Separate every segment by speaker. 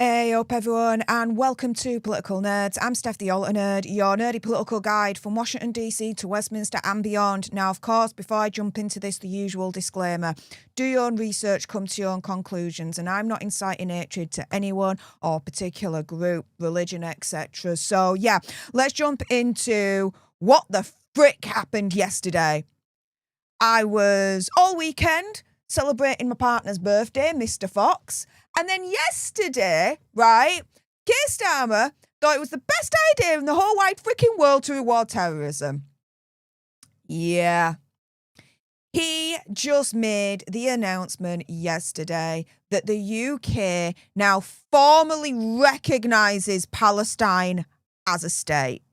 Speaker 1: Hey up everyone and welcome to Political Nerds. I'm Steph the Alter Nerd, your nerdy political guide from Washington DC to Westminster and beyond. Now of course, before I jump into this, the usual disclaimer. Do your own research, come to your own conclusions, and I'm not inciting hatred to anyone or particular group, religion, etc. So yeah, let's jump into what the frick happened yesterday. I was all weekend celebrating my partner's birthday, Mr. Fox. And then yesterday, right, Keir Starmer thought it was the best idea in the whole wide freaking world to reward terrorism. Yeah. He just made the announcement yesterday that the UK now formally recognises Palestine as a state.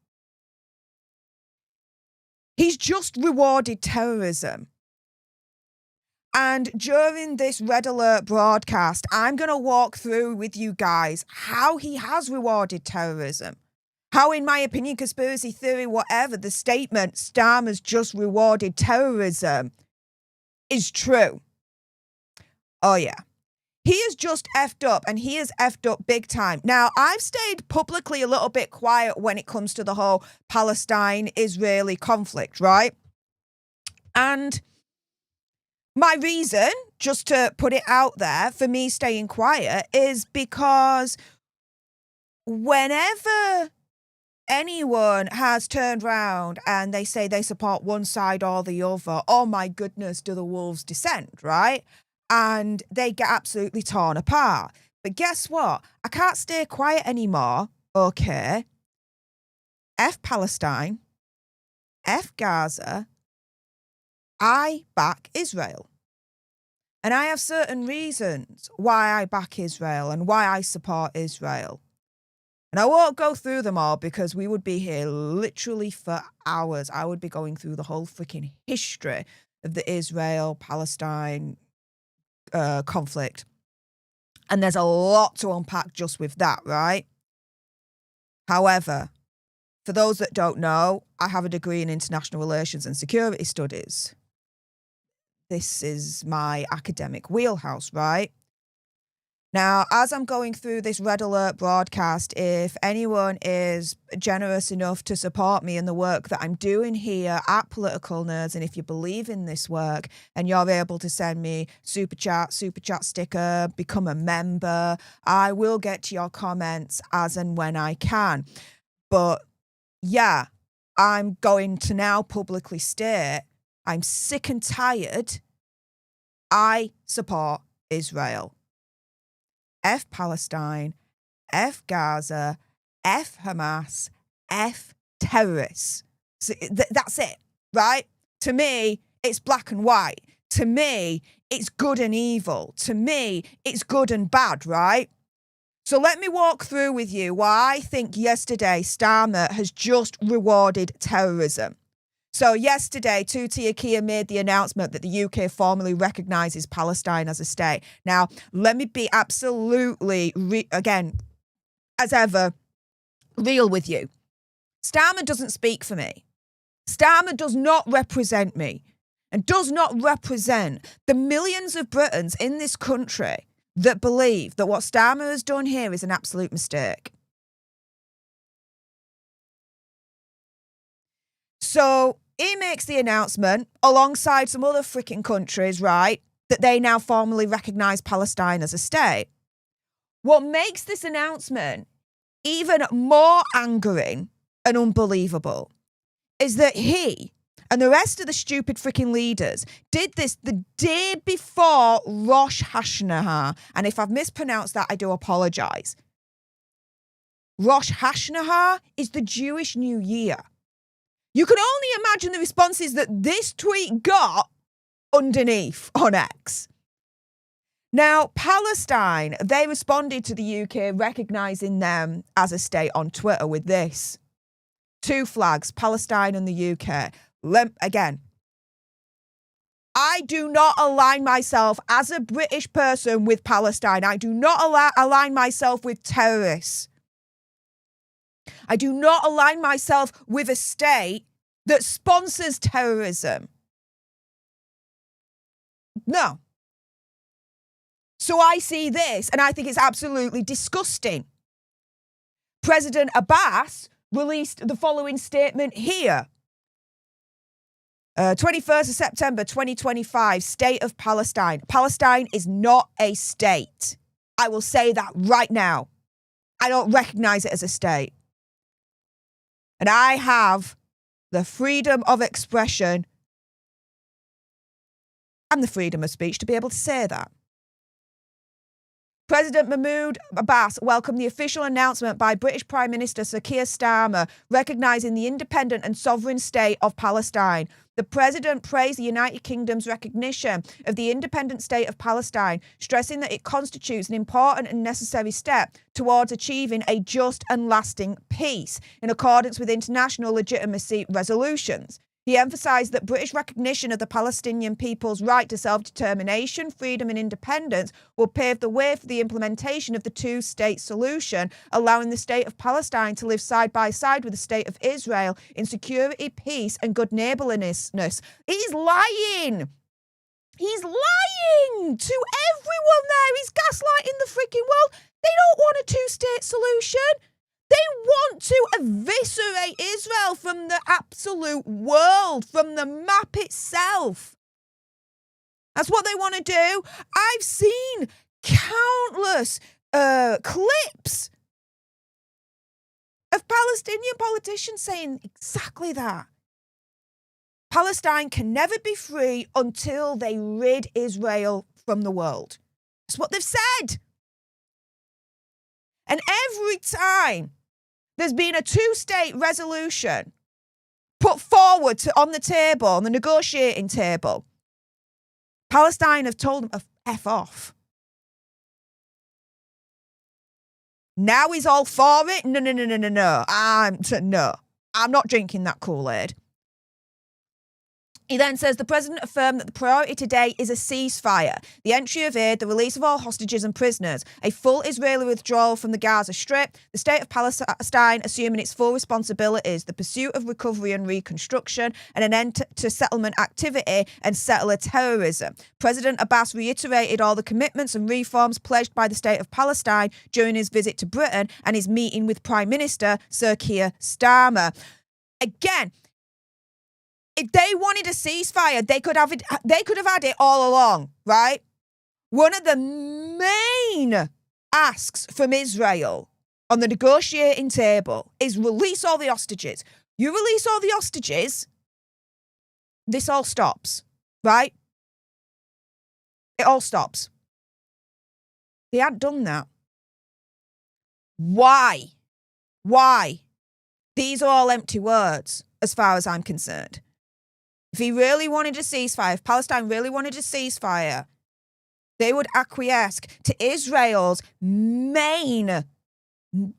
Speaker 1: He's just rewarded terrorism. And during this Red Alert broadcast, I'm going to walk through with you guys how he has rewarded terrorism. How, in my opinion, conspiracy theory, whatever, the statement Starmer's just rewarded terrorism is true. Oh, yeah. He is just effed up, and he is effed up big time. Now, I've stayed publicly a little bit quiet when it comes to the whole Palestine-Israeli conflict, right? And my reason, just to put it out there, for me staying quiet is because whenever anyone has turned around and they say they support one side or the other, oh my goodness, do the wolves dissent, right? And they get absolutely torn apart. But guess what? I can't stay quiet anymore, okay? F Palestine, F Gaza, I back Israel. And I have certain reasons why I back Israel and why I support Israel. And I won't go through them all because we would be here literally for hours. I would be going through the whole freaking history of the Israel-Palestine conflict. And there's a lot to unpack just with that, right? However, for those that don't know, I have a degree in international relations and security studies. This is my academic wheelhouse, right? Now, as I'm going through this Red Alert broadcast, if anyone is generous enough to support me in the work that I'm doing here at Political Nerds, and if you believe in this work and you're able to send me super chat sticker, become a member, I will get to your comments as and when I can. But yeah, I'm going to now publicly state I'm sick and tired. I support Israel. F Palestine, F Gaza, F Hamas, F terrorists. So that's it, right? To me, it's black and white. To me, it's good and evil. To me, it's good and bad, right? So let me walk through with you why I think yesterday Starmer has just rewarded terrorism. So yesterday, Two-Tier Keir made the announcement that the UK formally recognises Palestine as a state. Now, let me be absolutely, again, as ever, real with you. Starmer doesn't speak for me. Starmer does not represent me and does not represent the millions of Britons in this country that believe that what Starmer has done here is an absolute mistake. So he makes the announcement alongside some other freaking countries, right, that they now formally recognise Palestine as a state. What makes this announcement even more angering and unbelievable is that he and the rest of the stupid freaking leaders did this the day before Rosh Hashanah. And if I've mispronounced that, I do apologise. Rosh Hashanah is the Jewish New Year. You can only imagine the responses that this tweet got underneath on X. Now, Palestine, they responded to the UK recognising them as a state on Twitter with this. 2 flags, Palestine and the UK. Again, I do not align myself as a British person with Palestine. I do not align myself with terrorists. I do not align myself with a state that sponsors terrorism. No. So I see this and I think it's absolutely disgusting. President Abbas released the following statement here. 21st of September 2025, State of Palestine. Palestine is not a state. I will say that right now. I don't recognize it as a state. And I have the freedom of expression and the freedom of speech to be able to say that. President Mahmoud Abbas welcomed the official announcement by British Prime Minister Sir Keir Starmer recognising the independent and sovereign state of Palestine. The President praised the United Kingdom's recognition of the independent state of Palestine, stressing that it constitutes an important and necessary step towards achieving a just and lasting peace in accordance with international legitimacy resolutions. He emphasised that British recognition of the Palestinian people's right to self-determination, freedom and independence will pave the way for the implementation of the two-state solution, allowing the state of Palestine to live side by side with the state of Israel in security, peace and good neighbourliness. He's lying. He's lying to everyone there. He's gaslighting the freaking world. They don't want a two-state solution. They want to eviscerate Israel from the absolute world, from the map itself. That's what they want to do. I've seen countless clips of Palestinian politicians saying exactly that. Palestine can never be free until they rid Israel from the world. That's what they've said. And every time there's been a two-state resolution put forward on the table, on the negotiating table, Palestine have told them to F off. Now he's all for it? No. I'm not drinking that Kool-Aid. He then says the president affirmed that the priority today is a ceasefire, the entry of aid, the release of all hostages and prisoners, a full Israeli withdrawal from the Gaza Strip, the state of Palestine assuming its full responsibilities, the pursuit of recovery and reconstruction, and an end to settlement activity and settler terrorism. President Abbas reiterated all the commitments and reforms pledged by the state of Palestine during his visit to Britain and his meeting with Prime Minister Sir Keir Starmer. Again, if they wanted a ceasefire, they could have had it all along, right? One of the main asks from Israel on the negotiating table is release all the hostages. You release all the hostages, this all stops, right? It all stops. They hadn't done that. Why? These are all empty words, as far as I'm concerned. If he really wanted a ceasefire, if Palestine really wanted a ceasefire, they would acquiesce to Israel's main,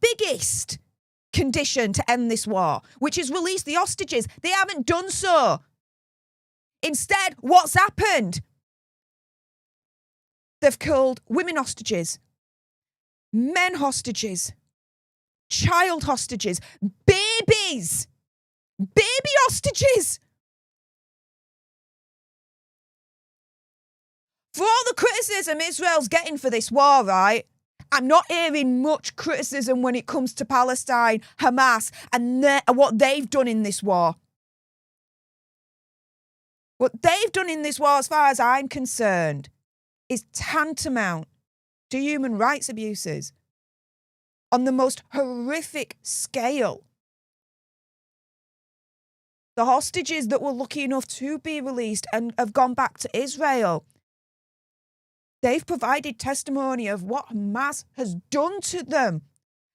Speaker 1: biggest condition to end this war, which is release the hostages. They haven't done so. Instead, what's happened? They've killed women hostages, men hostages, child hostages, babies, baby hostages. For all the criticism Israel's getting for this war, right, I'm not hearing much criticism when it comes to Palestine, Hamas, and what they've done in this war. What they've done in this war, as far as I'm concerned, is tantamount to human rights abuses on the most horrific scale. The hostages that were lucky enough to be released and have gone back to Israel, they've provided testimony of what Hamas has done to them.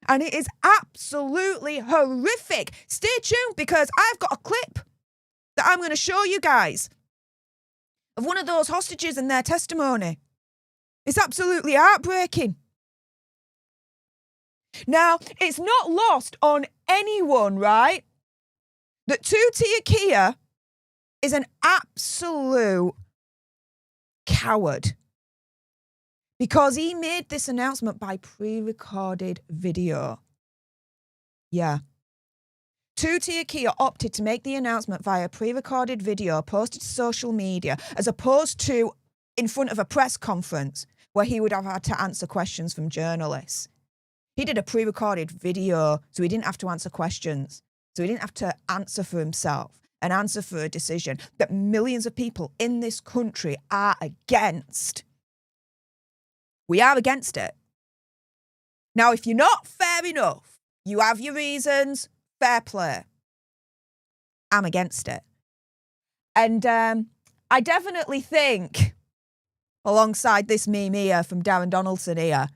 Speaker 1: And it is absolutely horrific. Stay tuned because I've got a clip that I'm going to show you guys of one of those hostages and their testimony. It's absolutely heartbreaking. Now, it's not lost on anyone, right, that two-tier Keir is an absolute coward. Because he made this announcement by pre-recorded video. Yeah. Two-tier Keir opted to make the announcement via pre-recorded video posted to social media as opposed to in front of a press conference where he would have had to answer questions from journalists. He did a pre-recorded video, so he didn't have to answer questions. So he didn't have to answer for himself and answer for a decision that millions of people in this country are against. We are against it. Now, if you're not, fair enough. You have your reasons, fair play. I'm against it. And I definitely think, alongside this meme here from Darren Donaldson here,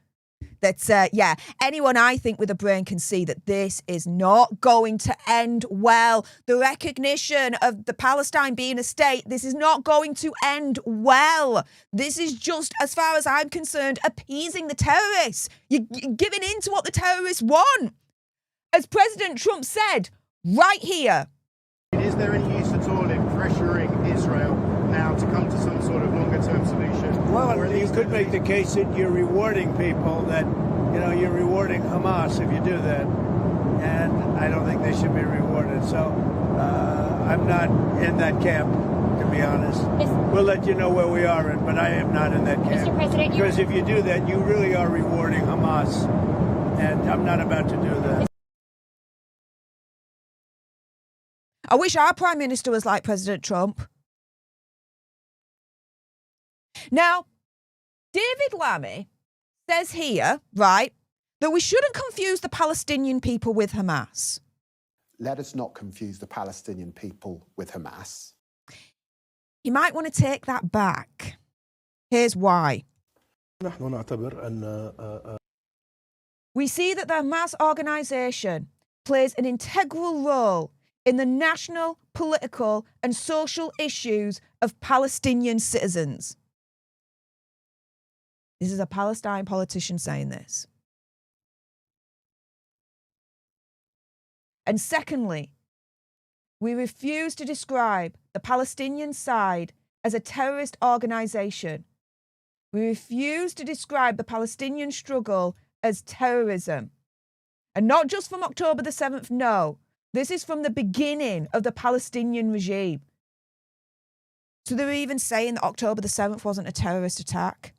Speaker 1: that, yeah, anyone I think with a brain can see that this is not going to end well. The recognition of the Palestine being a state, this is not going to end well. This is just, as far as I'm concerned, appeasing the terrorists. You're giving in to what the terrorists want. As President Trump said, right here.
Speaker 2: Is there any use at all in pressuring Israel now to come to some sort of longer-term solution?
Speaker 3: Well, you could make the case that you're rewarding people, that, you know, you're rewarding Hamas if you do that. And I don't think they should be rewarded. So I'm not in that camp, to be honest. We'll let you know where we are in, but I am not in that camp.
Speaker 4: Mr. President,
Speaker 3: because if you do that, you really are rewarding Hamas. And I'm not about to do that.
Speaker 1: I wish our Prime Minister was like President Trump. Now, David Lammy says here, right, that we shouldn't confuse the Palestinian people with Hamas.
Speaker 5: Let us not confuse the Palestinian people with Hamas.
Speaker 1: You might want to take that back. Here's why. We see that the Hamas organisation plays an integral role in the national, political and social issues of Palestinian citizens. This is a Palestine politician saying this. And secondly, we refuse to describe the Palestinian side as a terrorist organisation. We refuse to describe the Palestinian struggle as terrorism. And not just from October the 7th, no. This is from the beginning of the Palestinian regime. So they're even saying that October the 7th wasn't a terrorist attack.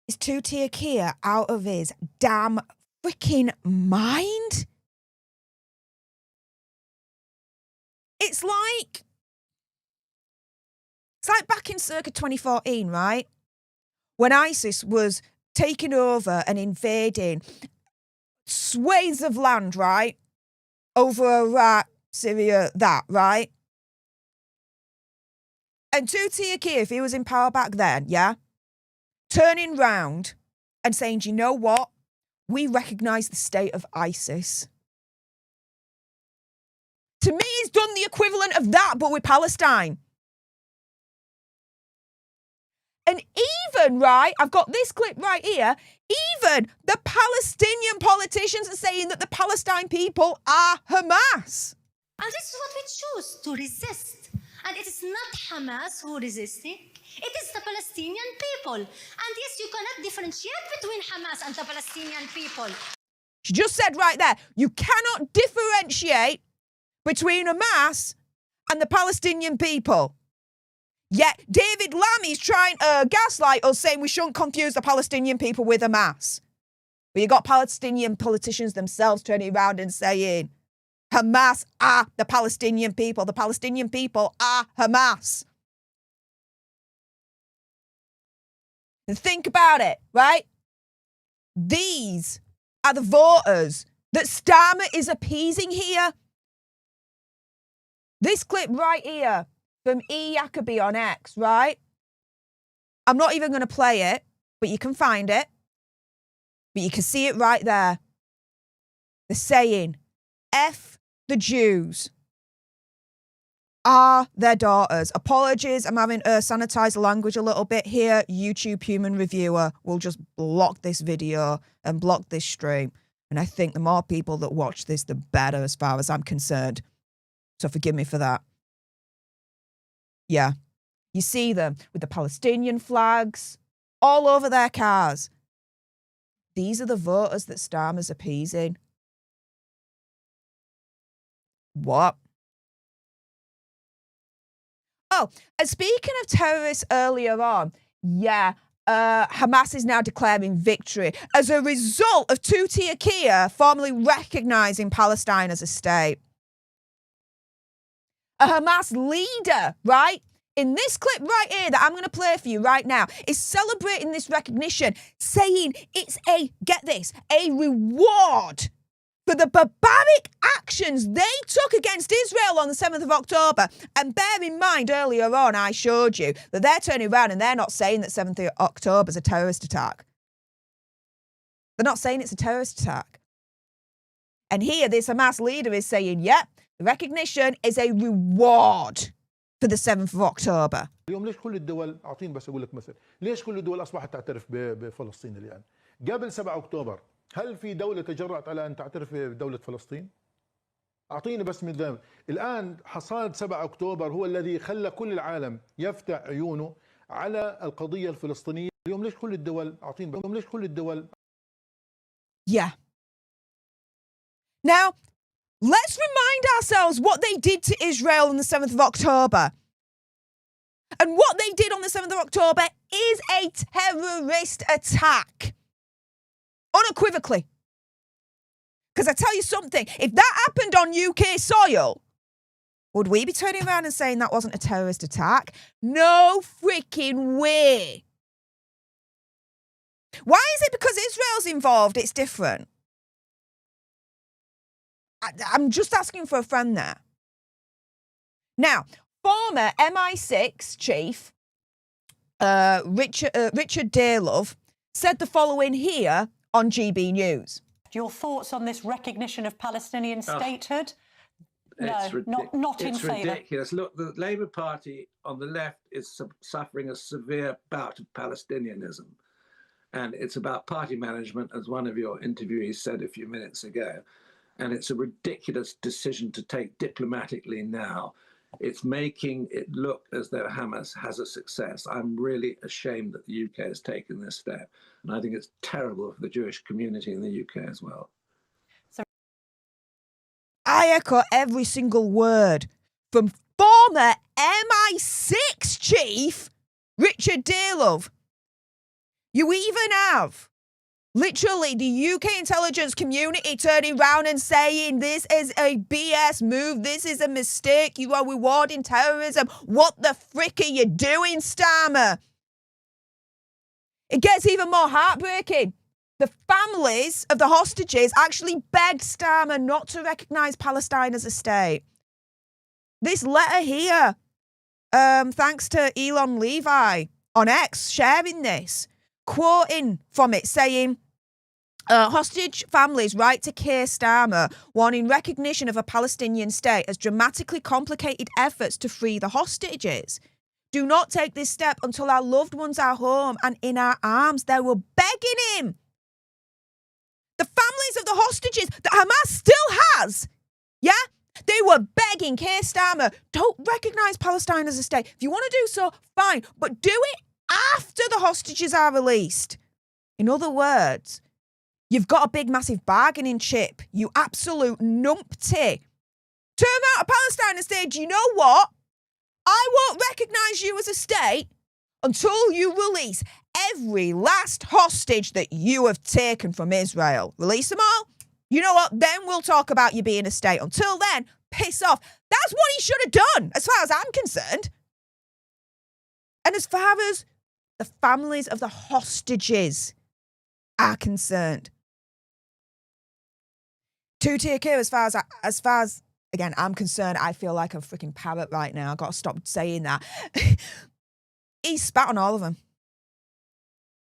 Speaker 1: Is two-tier Keir out of his damn freaking mind? It's like back in circa 2014, right? When ISIS was taking over and invading swathes of land, right? Over Iraq, Syria, that, right? And two-tier Keir, if he was in power back then, yeah? Turning round and saying, do you know what? We recognise the state of ISIS. To me, he's done the equivalent of that, but with Palestine. And even, right, I've got this clip right here, even the Palestinian politicians are saying that the Palestine people are Hamas.
Speaker 4: And this is what we choose, to resist. And it is not Hamas who is resisting. It is the Palestinian people. And yes, you cannot differentiate between Hamas and the Palestinian people.
Speaker 1: She just said right there, you cannot differentiate between Hamas and the Palestinian people. Yet David Lammy's trying to gaslight us, saying we shouldn't confuse the Palestinian people with Hamas. But you got Palestinian politicians themselves turning around and saying, Hamas are the Palestinian people. The Palestinian people are Hamas. And think about it, right? These are the voters that Starmer is appeasing here. This clip right here from E. Jacoby on X, right? I'm not even going to play it, but you can find it. But you can see it right there. They're saying, F the Jews are their daughters. Apologies, I'm having to sanitize the language a little bit here. YouTube human reviewer will just block this video and block this stream. And I think the more people that watch this, the better as far as I'm concerned. So forgive me for that. Yeah, you see them with the Palestinian flags all over their cars. These are the voters that Starmer's appeasing. What? Oh, and speaking of terrorists earlier on, yeah, Hamas is now declaring victory as a result of two-tier Keir formally recognising Palestine as a state. A Hamas leader, right, in this clip right here that I'm going to play for you right now, is celebrating this recognition, saying it's a, get this, a reward for the barbaric actions they took against Israel on the 7th of October. And bear in mind, earlier on, I showed you that they're turning around and they're not saying that 7th of October is a terrorist attack. They're not saying it's a terrorist attack. And here, this Hamas leader is saying, yep, the recognition is a reward for the 7th of October.
Speaker 6: اليوم ليش كل الدول اعطيني بس اقول لك مثل ليش كل الدول اصبحت تعترف بفلسطين الان قبل 7 اكتوبر هل في دوله تجرأت على ان تعترف بدوله فلسطين اعطيني بس مثال الان حصاد 7 اكتوبر هو الذي خلى كل العالم يفتح عيونه على القضيه الفلسطينيه اليوم ليش كل الدول اعطيني اليوم ليش كل الدول
Speaker 1: Yeah. Now, let's remind ourselves what they did to Israel on the 7th of October. And what they did on the 7th of October is a terrorist attack. Unequivocally. Because I tell you something, if that happened on UK soil, would we be turning around and saying that wasn't a terrorist attack? No freaking way. Why is it because Israel's involved, it's different? I'm just asking for a friend there. Now, former MI6 chief Richard Daylove said the following here on GB News.
Speaker 7: Your thoughts on this recognition of Palestinian statehood? No, not in favour. It's
Speaker 8: ridiculous. Look, the Labour Party on the left is suffering a severe bout of Palestinianism. And it's about party management, as one of your interviewees said a few minutes ago. And it's a ridiculous decision to take diplomatically now. It's making it look as though Hamas has a success. I'm really ashamed that the UK has taken this step. And I think it's terrible for the Jewish community in the UK as well.
Speaker 1: I echo every single word from former MI6 chief Richard Daylove. You even have literally the UK intelligence community turning around and saying this is a BS move, this is a mistake, you are rewarding terrorism. What the frick are you doing, Starmer? It gets even more heartbreaking. The families of the hostages actually begged Starmer not to recognise Palestine as a state. This letter here, thanks to Elon Levi on X sharing this, quoting from it saying, hostage families write to Keir Starmer warning recognition of a Palestinian state as dramatically complicated efforts to free the hostages. Do not take this step until our loved ones are home and in our arms. They were begging him. The families of the hostages that Hamas still has, yeah? They were begging Keir Starmer, don't recognise Palestine as a state. If you want to do so, fine, but do it after the hostages are released. In other words, you've got a big, massive bargaining chip, you absolute numpty. Turn out of Palestine and say, do you know what? I won't recognise you as a state until you release every last hostage that you have taken from Israel. Release them all. You know what? Then we'll talk about you being a state. Until then, piss off. That's what he should have done, as far as I'm concerned. And as far as the families of the hostages are concerned, two-tier Keir, as far as again, I'm concerned, I feel like a freaking parrot right now. I've got to stop saying that. He spat on all of them.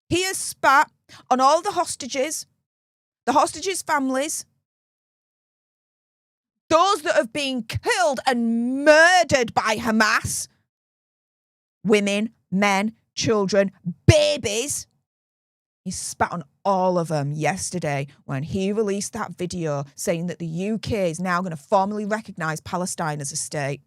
Speaker 1: He has spat on all the hostages families, those that have been killed and murdered by Hamas, women, men, children, babies. He spat on all of them yesterday when he released that video saying that the UK is now going to formally recognise Palestine as a state.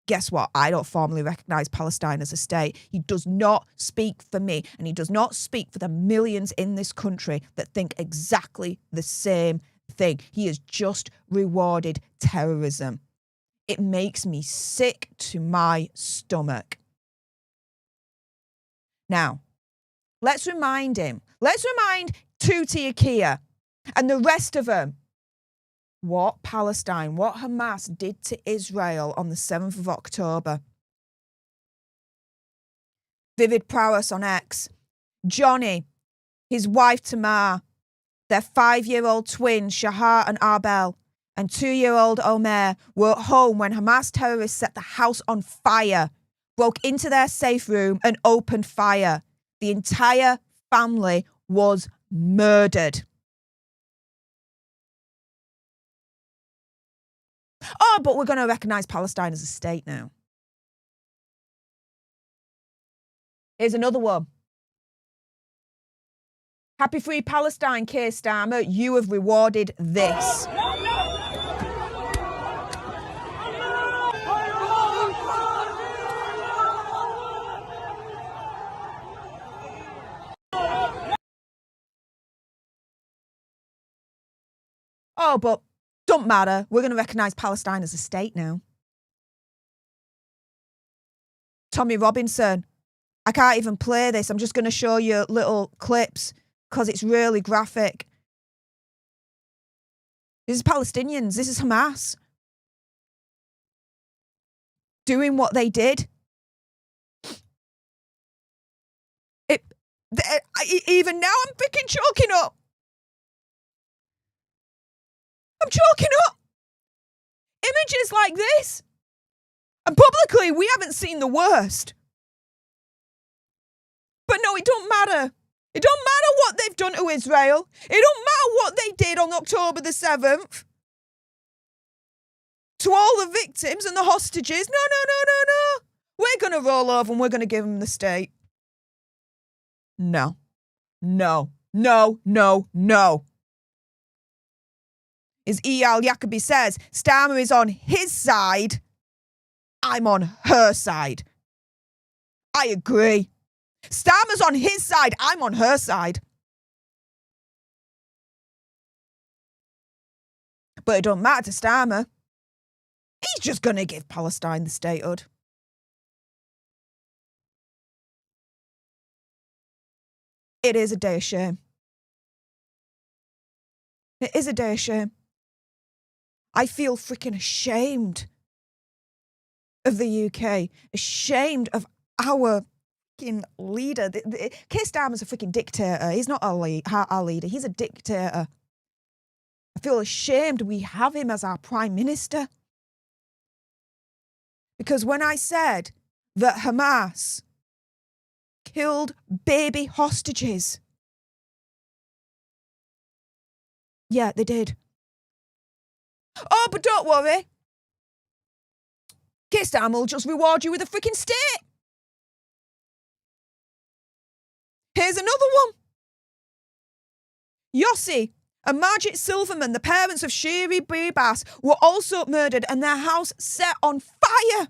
Speaker 1: Guess what? I don't formally recognise Palestine as a state. He does not speak for me, and he does not speak for the millions in this country that think exactly the same thing. He has just rewarded terrorism. It makes me sick to my stomach. Now, let's remind Tuti Keir and the rest of them what Palestine, what Hamas did to Israel on the 7th of October. Vivid Prowess on X. Johnny, his wife Tamar, their 5-year-old twins Shahar and Arbel, and 2-year-old Omer were at home when Hamas terrorists set the house on fire, broke into their safe room and opened fire. The entire family was murdered. Oh, but we're going to recognise Palestine as a state now. Here's another one. Happy Free Palestine, Keir Starmer. You have rewarded this. Oh, but don't matter. We're going to recognise Palestine as a state now. Tommy Robinson. I can't even play this. I'm just going to show you little clips because it's really graphic. This is Palestinians. This is Hamas doing what they did. Even now, I'm freaking choking up. I'm choking up. Images like this. And publicly, we haven't seen the worst. But no, it don't matter. It don't matter what they've done to Israel. It don't matter what they did on October the 7th. To all the victims and the hostages. No. We're going to roll over and we're going to give them the state. No. As Eyal Yacobi says, Starmer is on his side. I'm on her side. I agree. Starmer's on his side. I'm on her side. But it don't matter to Starmer. He's just going to give Palestine the statehood. It is a day of shame. It is a day of shame. I feel freaking ashamed of the UK, ashamed of our freaking leader. Keir Starmer's a freaking dictator. He's not our leader. He's a dictator. I feel ashamed we have him as our prime minister. Because when I said that Hamas killed baby hostages, yeah, they did. Oh, but don't worry. Keir Starmer will just reward you with a freaking state. Here's another one. Yossi and Margit Silverman, the parents of Shiri Bibas, were also murdered and their house set on fire.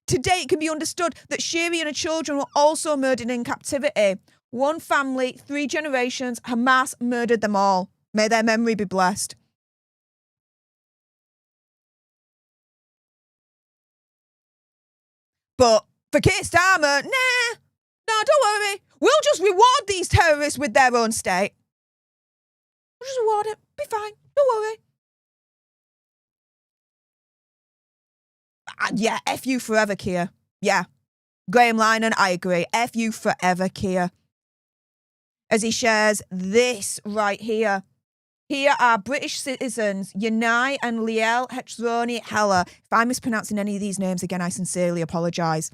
Speaker 1: Today, it can be understood that Shiri and her children were also murdered in captivity. One family, 3 generations, Hamas murdered them all. May their memory be blessed. But for Keir Starmer, no, don't worry. We'll just reward these terrorists with their own state. We'll just reward it. Be fine. Don't worry. Yeah, F you forever, Keir. Yeah. Graham Linehan, I agree. F you forever, Keir. As he shares this right here. Here are British citizens Yanai and Liel Hechroni Heller. If I'm mispronouncing any of these names again, I sincerely apologise.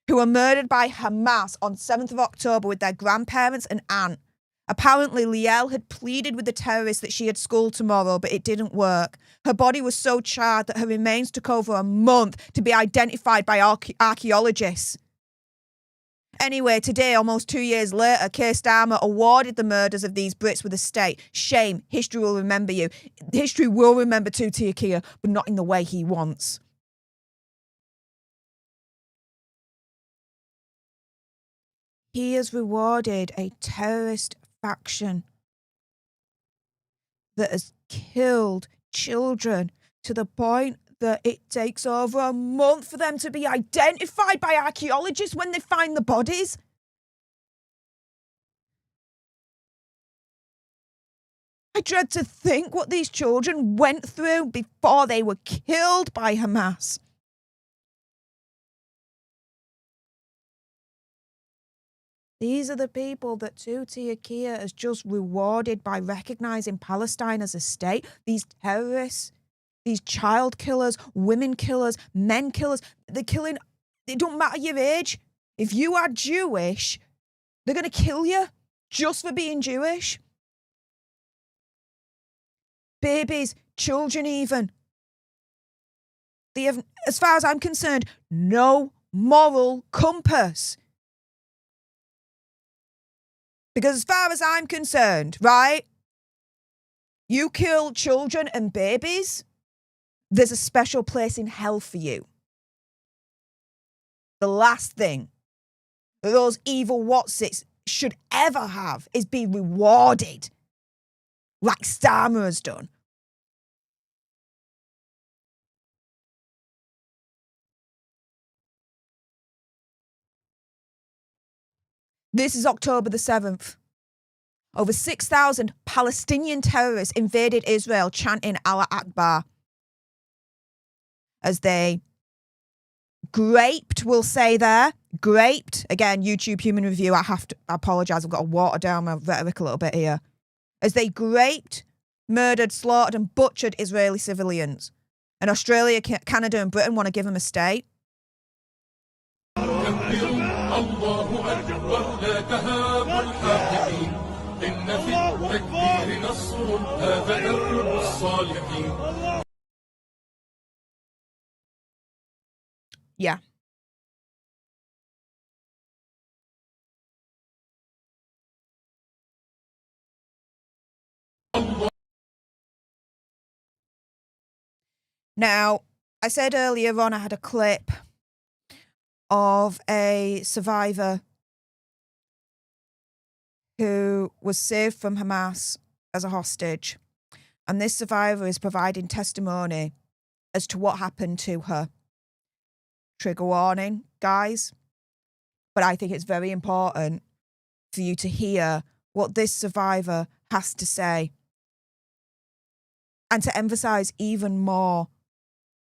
Speaker 1: Who were murdered by Hamas on 7th of October with their grandparents and aunt. Apparently, Liel had pleaded with the terrorists that she had school tomorrow, but it didn't work. Her body was so charred that her remains took over a month to be identified by archaeologists. Anyway, today, almost 2 years later, Keir Starmer awarded the murders of these Brits with a state. Shame. History will remember you. History will remember Tuti Keir, but not in the way he wants. He has rewarded a terrorist faction that has killed children to the point that it takes over a month for them to be identified by archaeologists when they find the bodies. I dread to think what these children went through before they were killed by Hamas. These are the people that Keir has just rewarded by recognising Palestine as a state. These terrorists, these child killers, women killers, men killers, they're killing, it don't matter your age. If you are Jewish, they're going to kill you just for being Jewish. Babies, children even. They have, as far as I'm concerned, no moral compass. Because as far as I'm concerned, right, you kill children and babies, there's a special place in hell for you. The last thing that those evil Watsits should ever have is be rewarded like Starmer has done. This is October the 7th. Over 6,000 Palestinian terrorists invaded Israel chanting Allah Akbar as they graped, we'll say there, graped, again, YouTube human review, I have to apologise, I've got to water down my rhetoric a little bit here, as they graped, murdered, slaughtered and butchered Israeli civilians. And Australia, Canada and Britain want to give them a state. Yeah. Now, I said earlier on I had a clip of a survivor who was saved from Hamas as a hostage. And this survivor is providing testimony as to what happened to her. Trigger warning, guys. But I think it's very important for you to hear what this survivor has to say. And to emphasise even more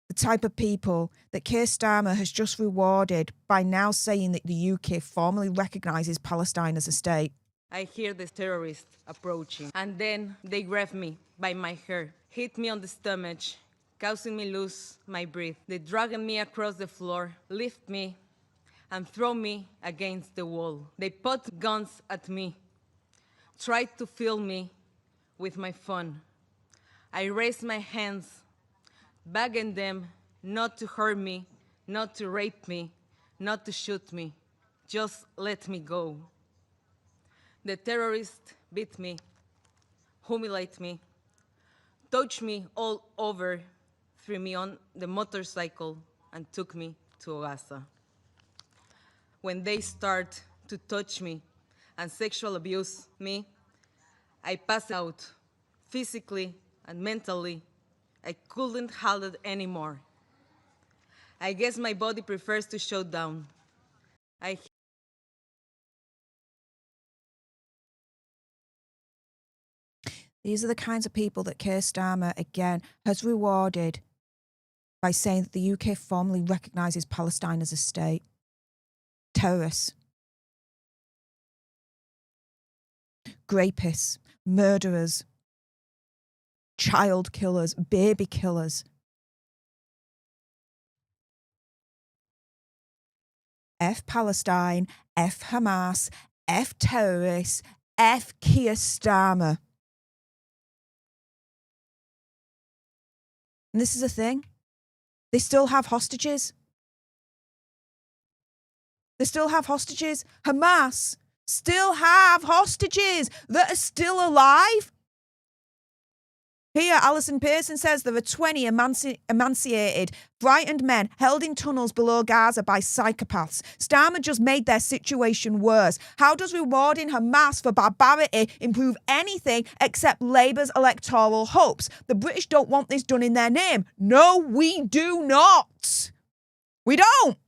Speaker 1: the type of people that Keir Starmer has just rewarded by now saying that the UK formally recognises Palestine as a state.
Speaker 9: I hear the terrorists approaching, and then they grab me by my hair, hit me on the stomach, causing me lose my breath. They drag me across the floor, lift me, and throw me against the wall. They put guns at me, tried to fill me with my phone. I raised my hands, begging them not to hurt me, not to rape me, not to shoot me. Just let me go. The terrorists beat me, humiliate me, touched me all over, threw me on the motorcycle, and took me to Gaza. When they start to touch me and sexual abuse me, I passed out physically and mentally. I couldn't handle it anymore. I guess my body prefers to shut down.
Speaker 1: These are the kinds of people that Keir Starmer, again, has rewarded by saying that the UK formally recognises Palestine as a state. Terrorists. Rapists. Murderers. Child killers. Baby killers. F Palestine. F Hamas. F terrorists. F Keir Starmer. And this is a thing. They still have hostages. They still have hostages. Hamas still have hostages that are still alive. Here, Alison Pearson says there are 20 emancipated, frightened men held in tunnels below Gaza by psychopaths. Starmer just made their situation worse. How does rewarding Hamas for barbarity improve anything except Labour's electoral hopes? The British don't want this done in their name. No, we do not. We don't.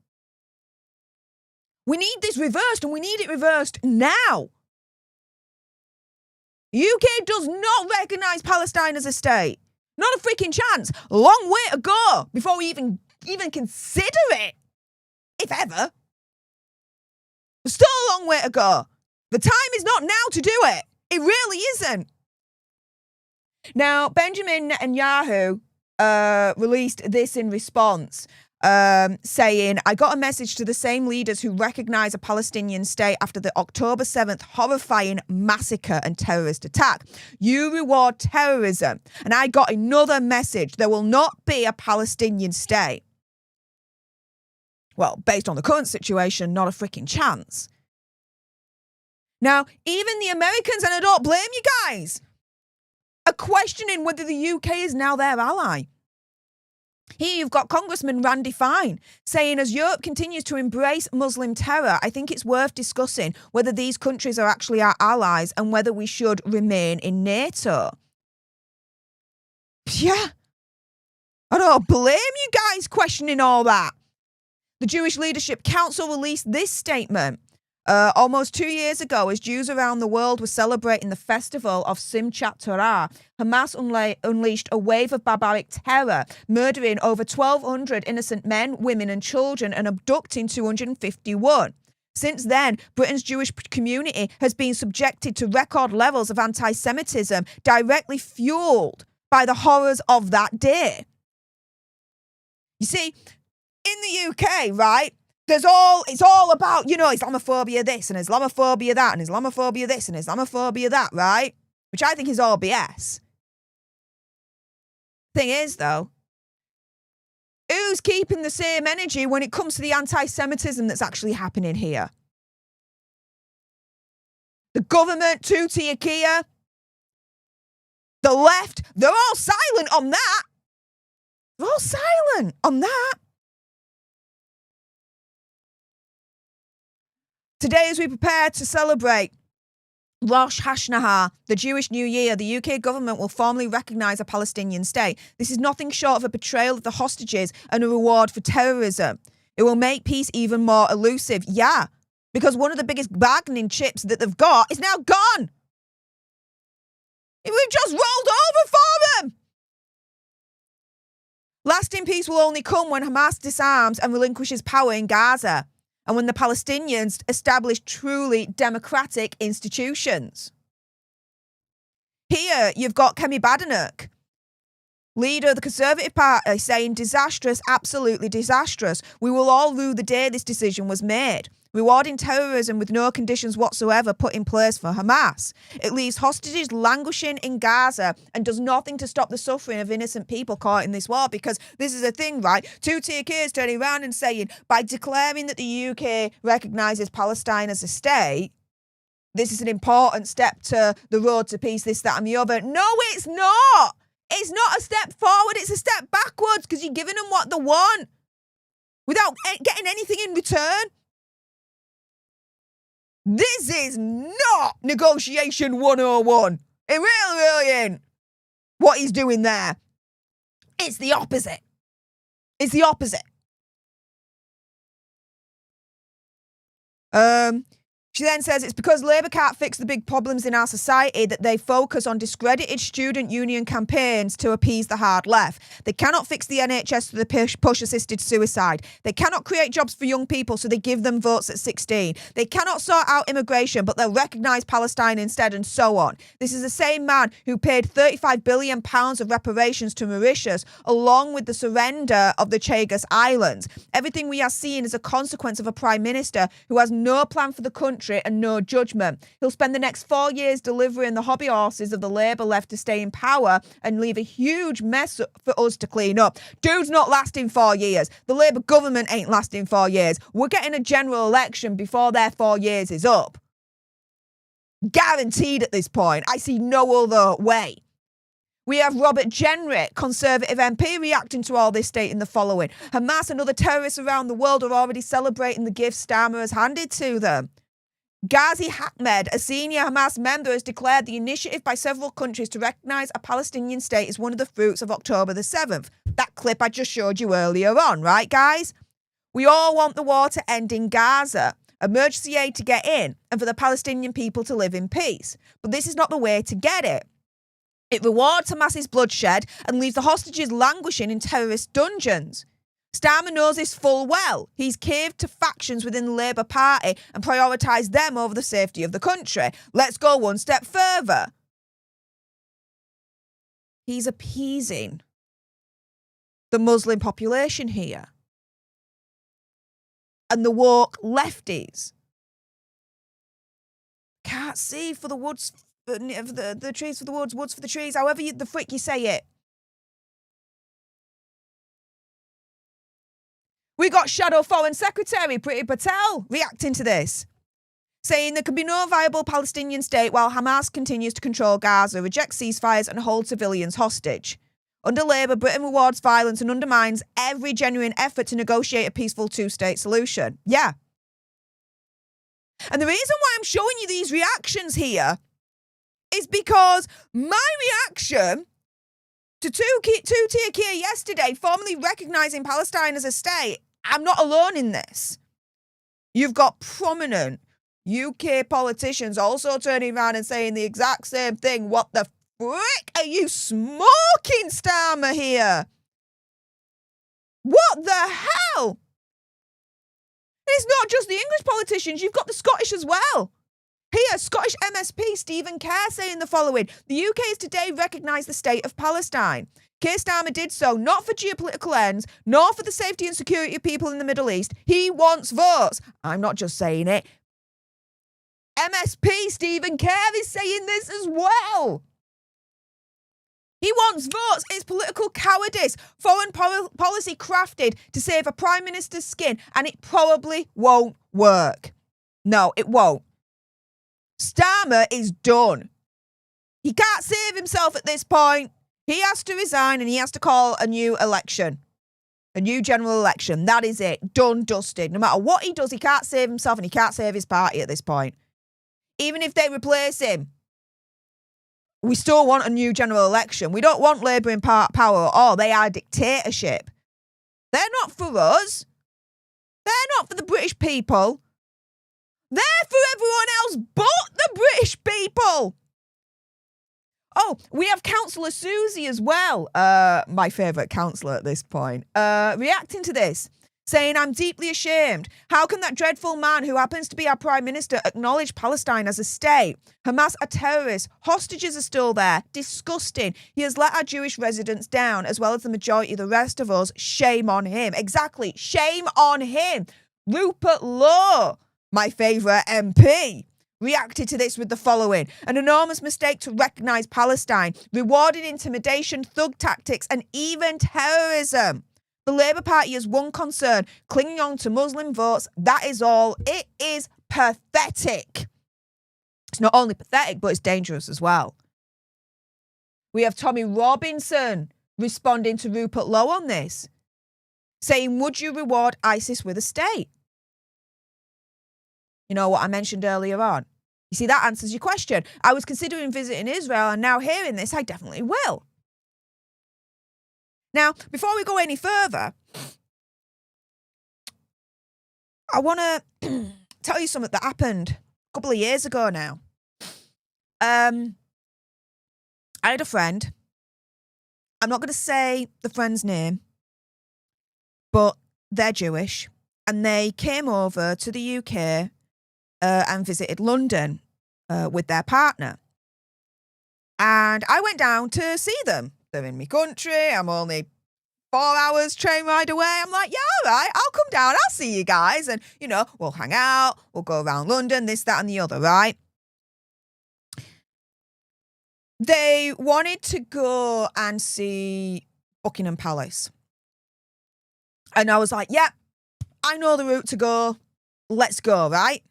Speaker 1: We need this reversed, and we need it reversed now. UK does not recognise Palestine as a state. Not a freaking chance. Long way to go before we even consider it. If ever. Still a long way to go. The time is not now to do it. It really isn't. Now, Benjamin Netanyahu released this in response, saying, I got a message to the same leaders who recognise a Palestinian state after the October 7th horrifying massacre and terrorist attack. You reward terrorism. And I got another message. There will not be a Palestinian state. Well, based on the current situation, not a freaking chance. Now, even the Americans, and I don't blame you guys, are questioning whether the UK is now their ally. Here you've got Congressman Randy Fine saying, as Europe continues to embrace Muslim terror, I think it's worth discussing whether these countries are actually our allies and whether we should remain in NATO. Yeah, I don't blame you guys questioning all that. The Jewish Leadership Council released this statement. Almost 2 years ago, as Jews around the world were celebrating the festival of Simchat Torah, Hamas unleashed a wave of barbaric terror, murdering over 1,200 innocent men, women and children and abducting 251. Since then, Britain's Jewish community has been subjected to record levels of anti-Semitism directly fueled by the horrors of that day. You see, in the UK, right, it's all about, Islamophobia this and Islamophobia that and Islamophobia this and Islamophobia that, right? Which I think is all BS. Thing is, though, who's keeping the same energy when it comes to the anti-Semitism that's actually happening here? The government, two-tier Keir, the left, they're all silent on that. They're all silent on that. Today, as we prepare to celebrate Rosh Hashanah, the Jewish New Year, the UK government will formally recognise a Palestinian state. This is nothing short of a betrayal of the hostages and a reward for terrorism. It will make peace even more elusive. Yeah, because one of the biggest bargaining chips that they've got is now gone. We've just rolled over for them. Lasting peace will only come when Hamas disarms and relinquishes power in Gaza, and when the Palestinians establish truly democratic institutions. Here, you've got Kemi Badenoch, leader of the Conservative Party, saying, disastrous, absolutely disastrous. We will all rue the day this decision was made. Rewarding terrorism with no conditions whatsoever put in place for Hamas. It leaves hostages languishing in Gaza and does nothing to stop the suffering of innocent people caught in this war, because this is a thing, right? Two-tier Keir is turning around and saying, by declaring that the UK recognises Palestine as a state, this is an important step to the road to peace, this, that and the other. No, it's not. It's not a step forward, it's a step backwards, because you're giving them what they want without getting anything in return. This is not negotiation 101. It really ain't what he's doing there. It's the opposite. It's the opposite. She then says it's because Labour can't fix the big problems in our society that they focus on discredited student union campaigns to appease the hard left. They cannot fix the NHS through the push-assisted suicide. They cannot create jobs for young people, so they give them votes at 16. They cannot sort out immigration, but they'll recognise Palestine instead, and so on. This is the same man who paid £35 billion of reparations to Mauritius, along with the surrender of the Chagos Islands. Everything we are seeing is a consequence of a Prime Minister who has no plan for the country and no judgment. He'll spend the next 4 years delivering the hobby horses of the Labour left to stay in power and leave a huge mess for us to clean up. Dude's not lasting 4 years. The Labour government ain't lasting 4 years. We're getting a general election before their 4 years is up. Guaranteed at this point. I see no other way. We have Robert Jenrick, Conservative MP, reacting to all this, stating the following. Hamas and other terrorists around the world are already celebrating the gifts Starmer has handed to them. Ghazi Ahmed, a senior Hamas member, has declared the initiative by several countries to recognise a Palestinian state is one of the fruits of October the 7th. That clip I just showed you earlier on, right, guys? We all want the war to end in Gaza, emergency aid to get in, and for the Palestinian people to live in peace. But this is not the way to get it. It rewards Hamas's bloodshed and leaves the hostages languishing in terrorist dungeons. Starmer knows this full well. He's caved to factions within the Labour Party and prioritised them over the safety of the country. Let's go one step further. He's appeasing the Muslim population here. And the woke lefties can't see for the woods, the trees for the woods, woods for the trees, however the frick you say it. We got Shadow Foreign Secretary Priti Patel reacting to this, saying there can be no viable Palestinian state while Hamas continues to control Gaza, reject ceasefires and hold civilians hostage. Under Labour, Britain rewards violence and undermines every genuine effort to negotiate a peaceful two-state solution. Yeah. And the reason why I'm showing you these reactions here is because my reaction to two-tier Keir yesterday, formally recognising Palestine as a state, I'm not alone in this. You've got prominent UK politicians also turning around and saying the exact same thing. What the frick are you smoking, Starmer, here? What the hell? It's not just the English politicians, you've got the Scottish as well. Here, Scottish MSP Stephen Keir saying the following. The UK has today recognised the state of Palestine. Keir Starmer did so not for geopolitical ends, nor for the safety and security of people in the Middle East. He wants votes. I'm not just saying it. MSP Stephen Keir is saying this as well. He wants votes. It's political cowardice. Foreign policy crafted to save a Prime Minister's skin, and it probably won't work. No, it won't. Starmer is done. He can't save himself at this point. He has to resign and he has to call a new election. A new general election. That is it. Done, dusted. No matter what he does, he can't save himself and he can't save his party at this point. Even if they replace him, we still want a new general election. We don't want Labour in power at all. They are a dictatorship. They're not for us. They're not for the British people. They're for everyone else but the British people. Oh, we have Councillor Susie as well, my favourite councillor at this point, reacting to this, saying, I'm deeply ashamed. How can that dreadful man who happens to be our Prime Minister acknowledge Palestine as a state? Hamas are terrorists. Hostages are still there. Disgusting. He has let our Jewish residents down, as well as the majority of the rest of us. Shame on him. Exactly. Shame on him. Rupert Lowe, my favourite MP, reacted to this with the following. An enormous mistake to recognise Palestine, rewarding intimidation, thug tactics and even terrorism. The Labour Party has one concern, clinging on to Muslim votes. That is all. It is pathetic. It's not only pathetic, but it's dangerous as well. We have Tommy Robinson responding to Rupert Lowe on this, saying, would you reward ISIS with a state? You know what I mentioned earlier on? You see, that answers your question. I was considering visiting Israel, and now hearing this, I definitely will. Now, before we go any further, I want to tell you something that happened a couple of years ago now. I had a friend. I'm not going to say the friend's name, but they're Jewish, and they came over to the UK and visited London with their partner. And I went down to see them. They're in my country. I'm only 4 hours train ride away. I'm like, yeah, all right, I'll come down. I'll see you guys. And, you know, we'll hang out. We'll go around London, this, that, and the other, right? They wanted to go and see Buckingham Palace. And I was like, yep, I know the route to go. Let's go, right?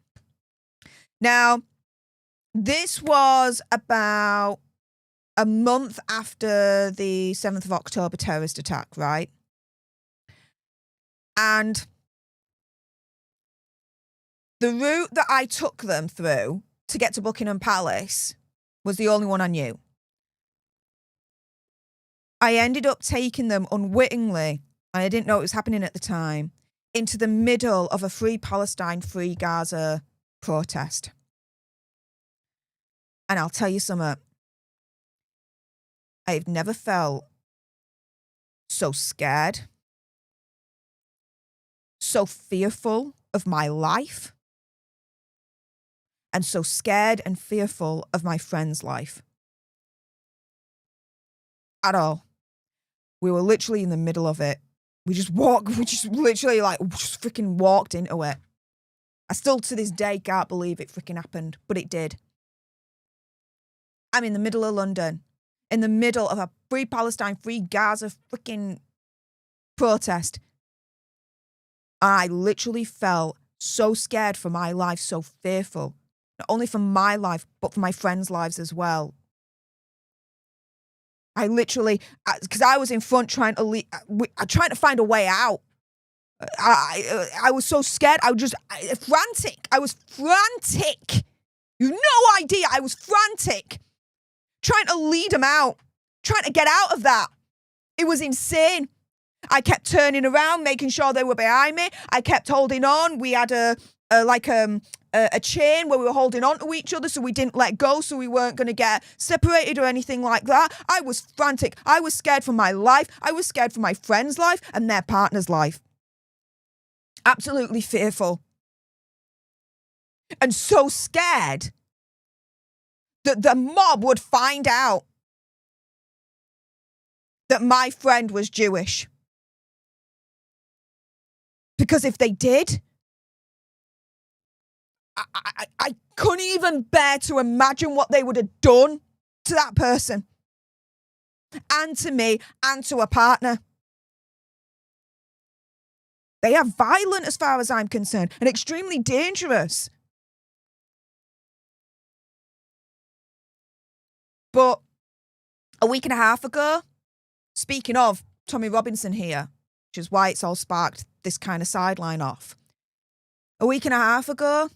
Speaker 1: Now, this was about a month after the 7th of October terrorist attack, right? And the route that I took them through to get to Buckingham Palace was the only one I knew. I ended up taking them unwittingly, and I didn't know it was happening at the time, into the middle of a Free Palestine, Free Gaza protest. And I'll tell you something. I've never felt so scared, so fearful of my life, and so scared and fearful of my friend's life. At all. We were literally in the middle of it. We just literally just freaking walked into it. I still to this day can't believe it freaking happened, but it did. I'm in the middle of London, in the middle of a Free Palestine, Free Gaza freaking protest. I literally felt so scared for my life, so fearful. Not only for my life, but for my friends' lives as well. I literally, because I was in front trying to find a way out. I was so scared. I was frantic. I was frantic. You've no idea. I was frantic. Trying to lead them out. Trying to get out of that. It was insane. I kept turning around, making sure they were behind me. I kept holding on. We had a chain where we were holding on to each other so we didn't let go, so we weren't going to get separated or anything like that. I was frantic. I was scared for my life. I was scared for my friend's life and their partner's life. Absolutely fearful. And so scared that the mob would find out that my friend was Jewish. Because if they did, I couldn't even bear to imagine what they would have done to that person and to me and to a partner. They are violent as far as I'm concerned and extremely dangerous. But a week and a half ago, speaking of Tommy Robinson here, which is why it's all sparked this kind of sideline off. A week and a half ago,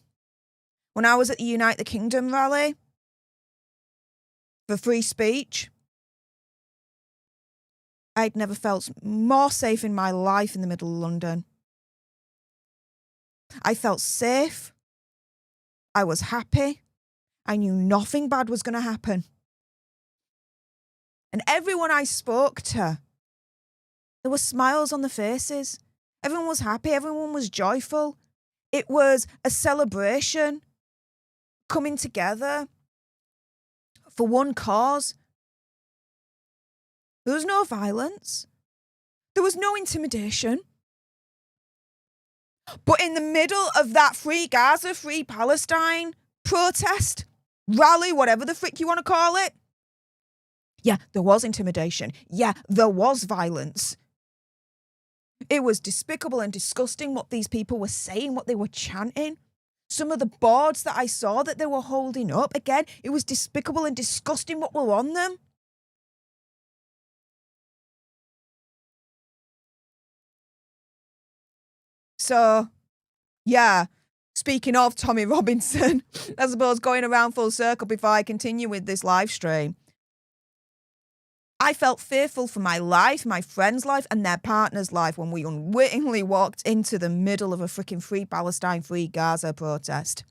Speaker 1: when I was at the Unite the Kingdom rally for free speech, I'd never felt more safe in my life in the middle of London. I felt safe. I was happy. I knew nothing bad was going to happen. And everyone I spoke to, there were smiles on the faces. Everyone was happy. Everyone was joyful. It was a celebration, coming together for one cause. There was no violence. There was no intimidation. But in the middle of that Free Gaza, Free Palestine protest, rally, whatever the frick you want to call it, yeah, there was intimidation. Yeah, there was violence. It was despicable and disgusting what these people were saying, what they were chanting. Some of the boards that I saw that they were holding up, again, it was despicable and disgusting what were on them. So, yeah, speaking of Tommy Robinson, I suppose going around full circle before I continue with this live stream, I felt fearful for my life, my friend's life, and their partner's life when we unwittingly walked into the middle of a freaking Free Palestine, Free Gaza protest.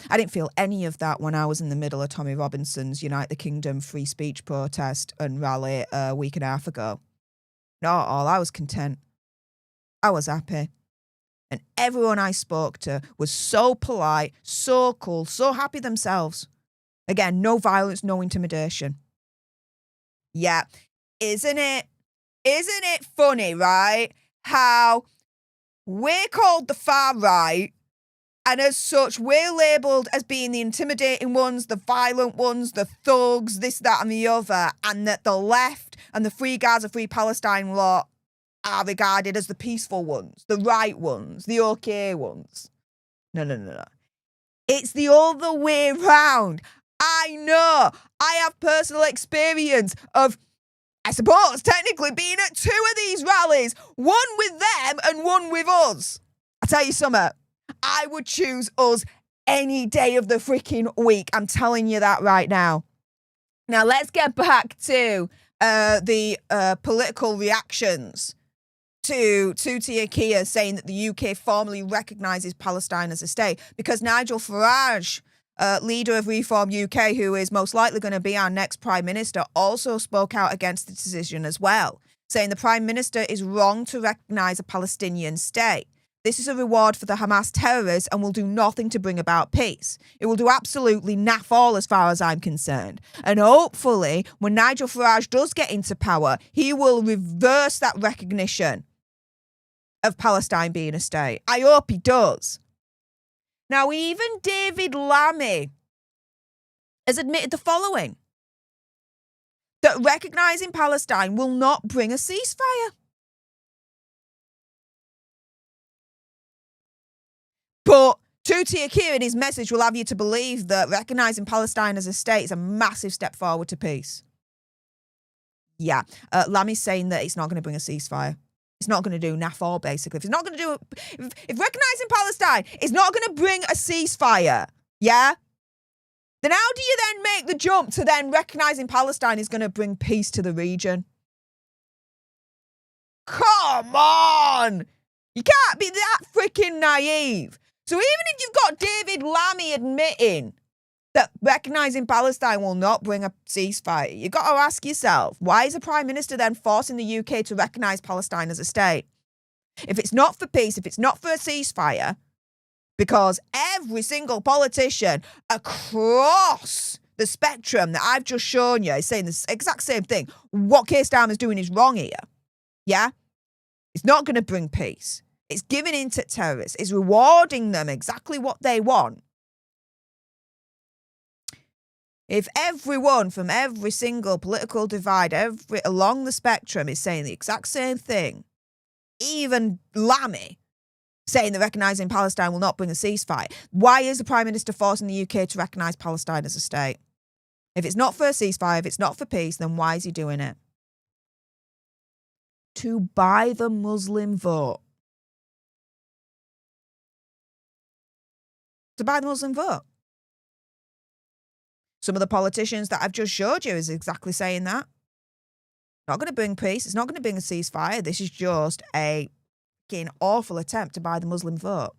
Speaker 1: I didn't feel any of that when I was in the middle of Tommy Robinson's Unite the Kingdom free speech protest and rally a week and a half ago. Not at all. I was content. I was happy. And everyone I spoke to was so polite, so cool, so happy themselves. Again, no violence, no intimidation. Yeah, isn't it funny, right? How we're called the far right, and as such, we're labelled as being the intimidating ones, the violent ones, the thugs, this, that, and the other, and that the left and the Free Gaza, Free Palestine lot are regarded as the peaceful ones, the right ones, the okay ones. No. It's the other way round. I know. I have personal experience of, I suppose, technically being at 2 of these rallies. One with them and one with us. I tell you something. I would choose us any day of the freaking week. I'm telling you that right now. Now, let's get back to the political reactions to Keir saying that the UK formally recognises Palestine as a state, because Nigel Farage, leader of Reform UK, who is most likely going to be our next Prime Minister, also spoke out against the decision as well, saying the Prime Minister is wrong to recognise a Palestinian state. This is a reward for the Hamas terrorists and will do nothing to bring about peace. It will do absolutely naff all as far as I'm concerned. And hopefully, when Nigel Farage does get into power, he will reverse that recognition of Palestine being a state. I hope he does. Now, even David Lammy has admitted the following: that recognising Palestine will not bring a ceasefire. But Keir in his message will have you to believe that recognising Palestine as a state is a massive step forward to peace. Yeah, Lammy's saying that it's not going to bring a ceasefire. It's not going to do naff all, basically. If it's not going to do, if recognising Palestine is not going to bring a ceasefire, yeah, then how do you then make the jump to then recognising Palestine is going to bring peace to the region? Come on! You can't be that freaking naive. So even if you've got David Lammy admitting that recognising Palestine will not bring a ceasefire, you've got to ask yourself, why is the Prime Minister then forcing the UK to recognise Palestine as a state? If it's not for peace, if it's not for a ceasefire, because every single politician across the spectrum that I've just shown you is saying the exact same thing. What Keir Starmer's doing is wrong here. Yeah? It's not going to bring peace. It's giving in to terrorists. It's rewarding them exactly what they want. If everyone from every single political divide, along the spectrum is saying the exact same thing, even Lammy saying that recognising Palestine will not bring a ceasefire, why is the Prime Minister forcing the UK to recognise Palestine as a state? If it's not for a ceasefire, if it's not for peace, then why is he doing it? To buy the Muslim vote. To buy the Muslim vote. Some of the politicians that I've just showed you is exactly saying that. Not going to bring peace. It's not going to bring a ceasefire. This is just a fucking awful attempt to buy the Muslim vote.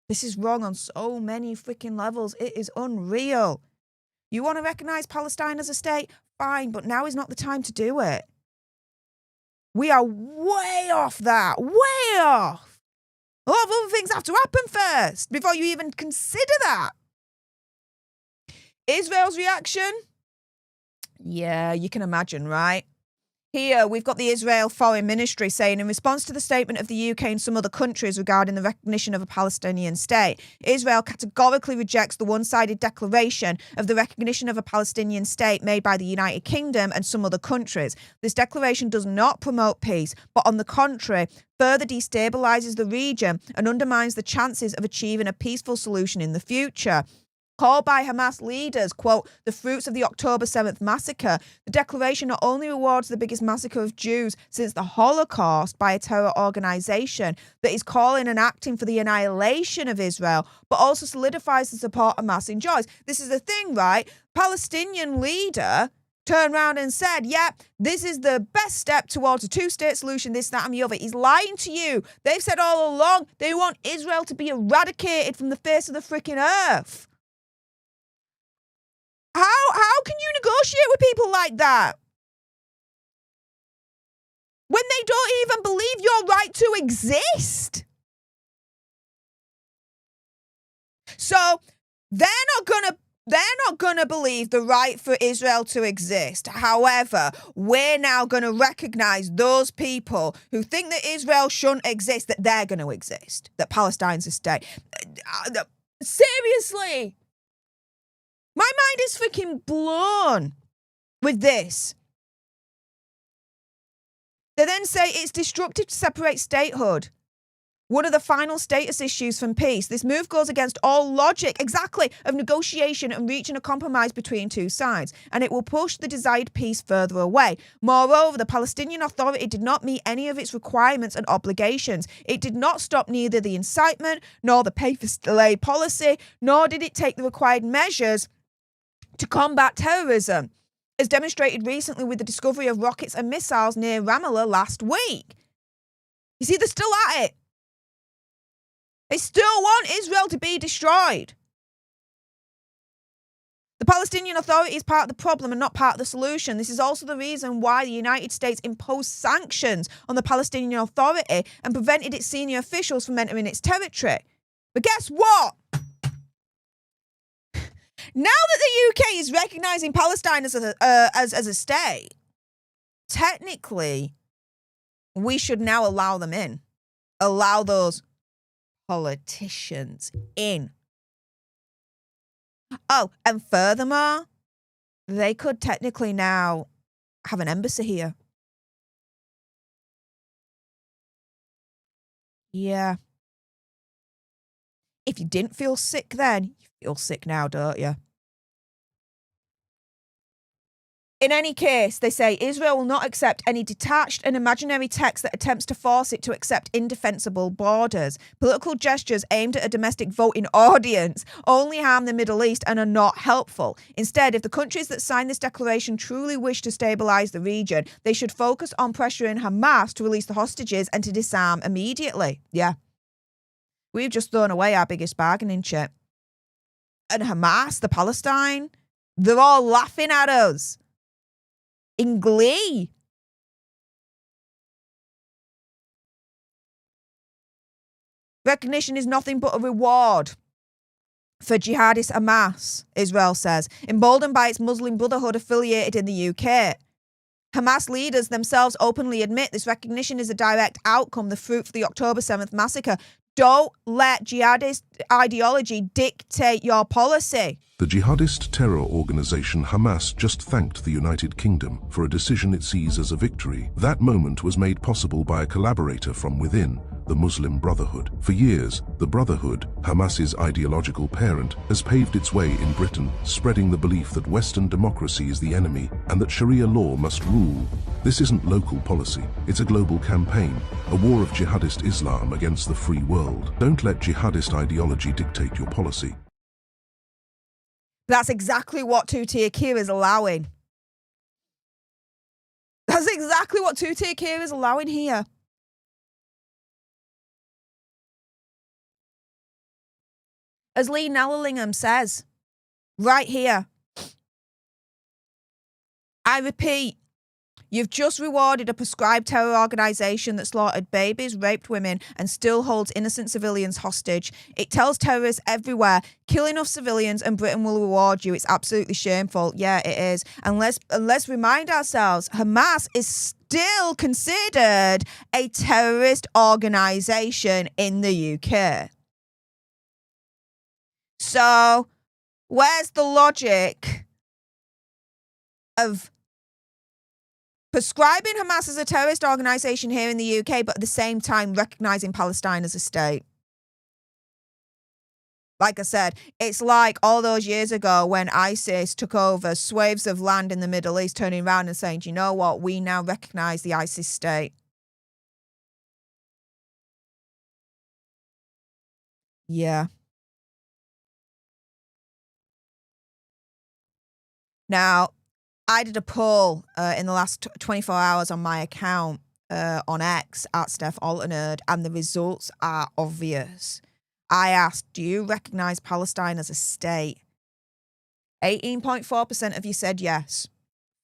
Speaker 1: This is wrong on so many freaking levels. It is unreal. You want to recognise Palestine as a state? Fine, but now is not the time to do it. We are way off that. Way off. A lot of other things have to happen first before you even consider that. Israel's reaction? Yeah, you can imagine, right? Here, we've got the Israel Foreign Ministry saying, in response to the statement of the UK and some other countries regarding the recognition of a Palestinian state, Israel categorically rejects the one-sided declaration of the recognition of a Palestinian state made by the United Kingdom and some other countries. This declaration does not promote peace, but on the contrary, further destabilises the region and undermines the chances of achieving a peaceful solution in the future. Called by Hamas leaders, quote, the fruits of the October 7th massacre, the declaration not only rewards the biggest massacre of Jews since the Holocaust by a terror organisation that is calling and acting for the annihilation of Israel, but also solidifies the support Hamas enjoys. This is the thing, right? Palestinian leader turned around and said, yeah, this is the best step towards a two-state solution, this, that, and the other. He's lying to you. They've said all along they want Israel to be eradicated from the face of the freaking earth. How can you negotiate with people like that? When they don't even believe your right to exist. So they're not gonna believe the right for Israel to exist. However, we're now gonna recognize those people who think that Israel shouldn't exist, that they're gonna exist, that Palestine's a state. Seriously. My mind is freaking blown with this. They then say it's destructive to separate statehood. One of the final status issues from peace. This move goes against all logic, exactly, of negotiation and reaching a compromise between two sides, and it will push the desired peace further away. Moreover, the Palestinian Authority did not meet any of its requirements and obligations. It did not stop neither the incitement nor the pay for delay policy, nor did it take the required measures to combat terrorism, as demonstrated recently with the discovery of rockets and missiles near Ramallah last week. You see, they're still at it. They still want Israel to be destroyed. The Palestinian Authority is part of the problem and not part of the solution. This is also the reason why the United States imposed sanctions on the Palestinian Authority and prevented its senior officials from entering its territory. But guess what? Now that the UK is recognising Palestine as a state, technically, we should now allow them in. Allow those politicians in. Oh, and furthermore, they could technically now have an embassy here. Yeah. If you didn't feel sick then, you feel sick now, don't you? In any case, they say Israel will not accept any detached and imaginary text that attempts to force it to accept indefensible borders. Political gestures aimed at a domestic voting audience only harm the Middle East and are not helpful. Instead, if the countries that sign this declaration truly wish to stabilise the region, they should focus on pressuring Hamas to release the hostages and to disarm immediately. Yeah. We've just thrown away our biggest bargaining chip. And Hamas, the Palestine, they're all laughing at us. In glee. Recognition is nothing but a reward for jihadist Hamas, Israel says, emboldened by its Muslim Brotherhood affiliated in the UK. Hamas leaders themselves openly admit this recognition is a direct outcome, the fruit of the October 7th massacre. Don't let jihadist ideology dictate your policy.
Speaker 10: The jihadist terror organization Hamas just thanked the United Kingdom for a decision it sees as a victory. That moment was made possible by a collaborator from within, the Muslim Brotherhood. For years, the Brotherhood, Hamas's ideological parent, has paved its way in Britain, spreading the belief that Western democracy is the enemy and that Sharia law must rule. This isn't local policy, it's a global campaign, a war of jihadist Islam against the free world. Don't let jihadist ideology dictate your policy.
Speaker 1: That's exactly what two-tier Keir is allowing. That's exactly what two-tier Keir is allowing here. As Lee Nallingham says, right here, I repeat, you've just rewarded a prescribed terror organisation that slaughtered babies, raped women, and still holds innocent civilians hostage. It tells terrorists everywhere, kill enough civilians and Britain will reward you. It's absolutely shameful. Yeah, it is. And let's remind ourselves, Hamas is still considered a terrorist organisation in the UK. So, where's the logic of prescribing Hamas as a terrorist organisation here in the UK, but at the same time recognising Palestine as a state? Like I said, it's like all those years ago when ISIS took over swathes of land in the Middle East, turning around and saying, do you know what? We now recognise the ISIS state. Yeah. Now, I did a poll in the last 24 hours on my account on X at Steph Alternerd, and the results are obvious. I asked, do you recognise Palestine as a state? 18.4% of you said yes.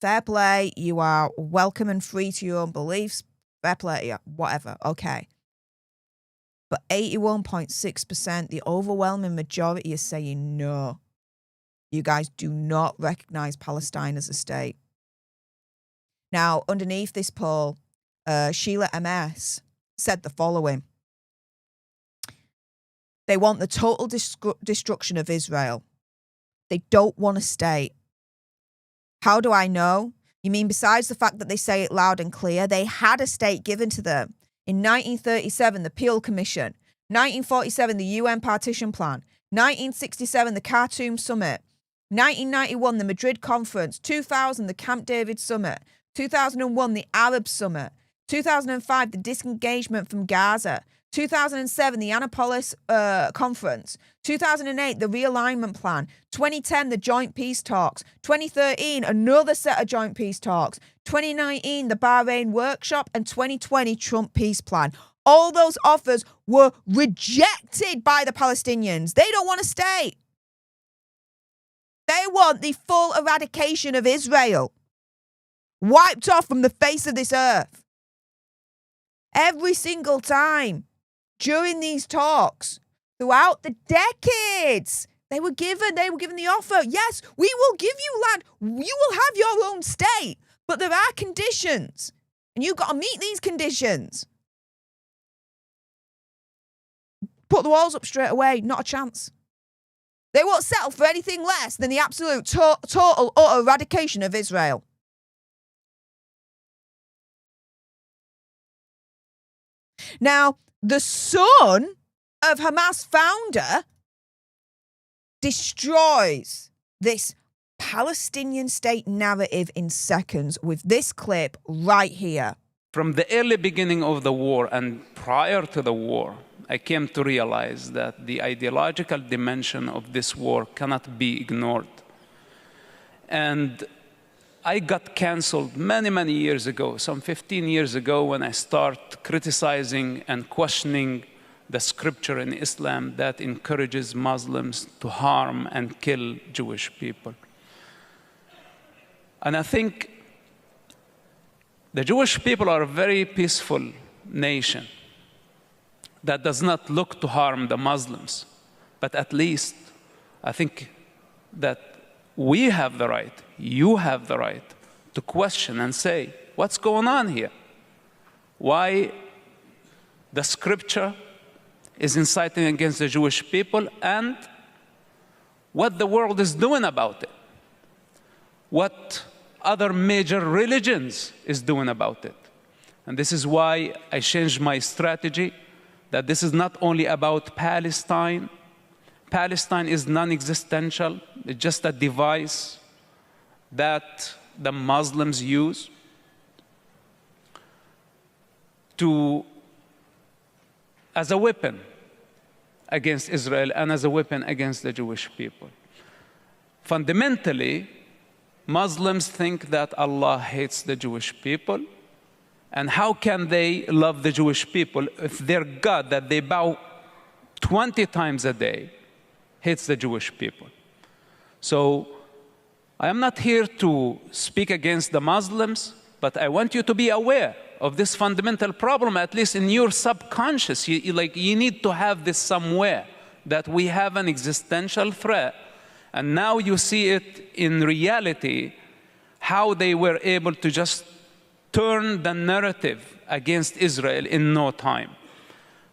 Speaker 1: Fair play, you are welcome and free to your own beliefs. Fair play, yeah, whatever, okay. But 81.6%, the overwhelming majority is saying no. You guys do not recognise Palestine as a state. Now, underneath this poll, Sheila MS said the following. They want the total destruction of Israel. They don't want a state. How do I know? You mean besides the fact that they say it loud and clear, they had a state given to them. In 1937, the Peel Commission. 1947, the UN Partition Plan. 1967, the Khartoum Summit. 1991, the Madrid Conference. 2000, the Camp David Summit. 2001, the Arab Summit. 2005, the disengagement from Gaza. 2007, the Annapolis Conference. 2008, the Realignment Plan. 2010, the Joint Peace Talks. 2013, another set of Joint Peace Talks. 2019, the Bahrain Workshop. And 2020, Trump Peace Plan. All those offers were rejected by the Palestinians. They don't want a state. They want the full eradication of Israel. Wiped off from the face of this earth. Every single time during these talks, throughout the decades, they were given the offer. Yes, we will give you land. You will have your own state. But there are conditions. And you've got to meet these conditions. Put the walls up straight away. Not a chance. They won't settle for anything less than the absolute total utter eradication of Israel. Now, the son of Hamas founder destroys this Palestinian state narrative in seconds with this clip right here.
Speaker 11: From the early beginning of the war and prior to the war, I came to realize that the ideological dimension of this war cannot be ignored. And I got canceled many, many years ago, some 15 years ago, when I started criticizing and questioning the scripture in Islam that encourages Muslims to harm and kill Jewish people. And I think the Jewish people are a very peaceful nation that does not look to harm the Muslims. But at least I think that we have the right, you have the right to question and say, what's going on here? Why the scripture is inciting against the Jewish people and what the world is doing about it. What other major religions is doing about it. And this is why I changed my strategy, that this is not only about Palestine. Palestine is non-existential. It's just a device that the Muslims use as a weapon against Israel and as a weapon against the Jewish people. Fundamentally, Muslims think that Allah hates the Jewish people. And how can they love the Jewish people if their God that they bow 20 times a day hates the Jewish people? So I am not here to speak against the Muslims, but I want you to be aware of this fundamental problem, at least in your subconscious. You need to have this somewhere, that we have an existential threat. And now you see it in reality, how they were able to just turn the narrative against Israel in no time.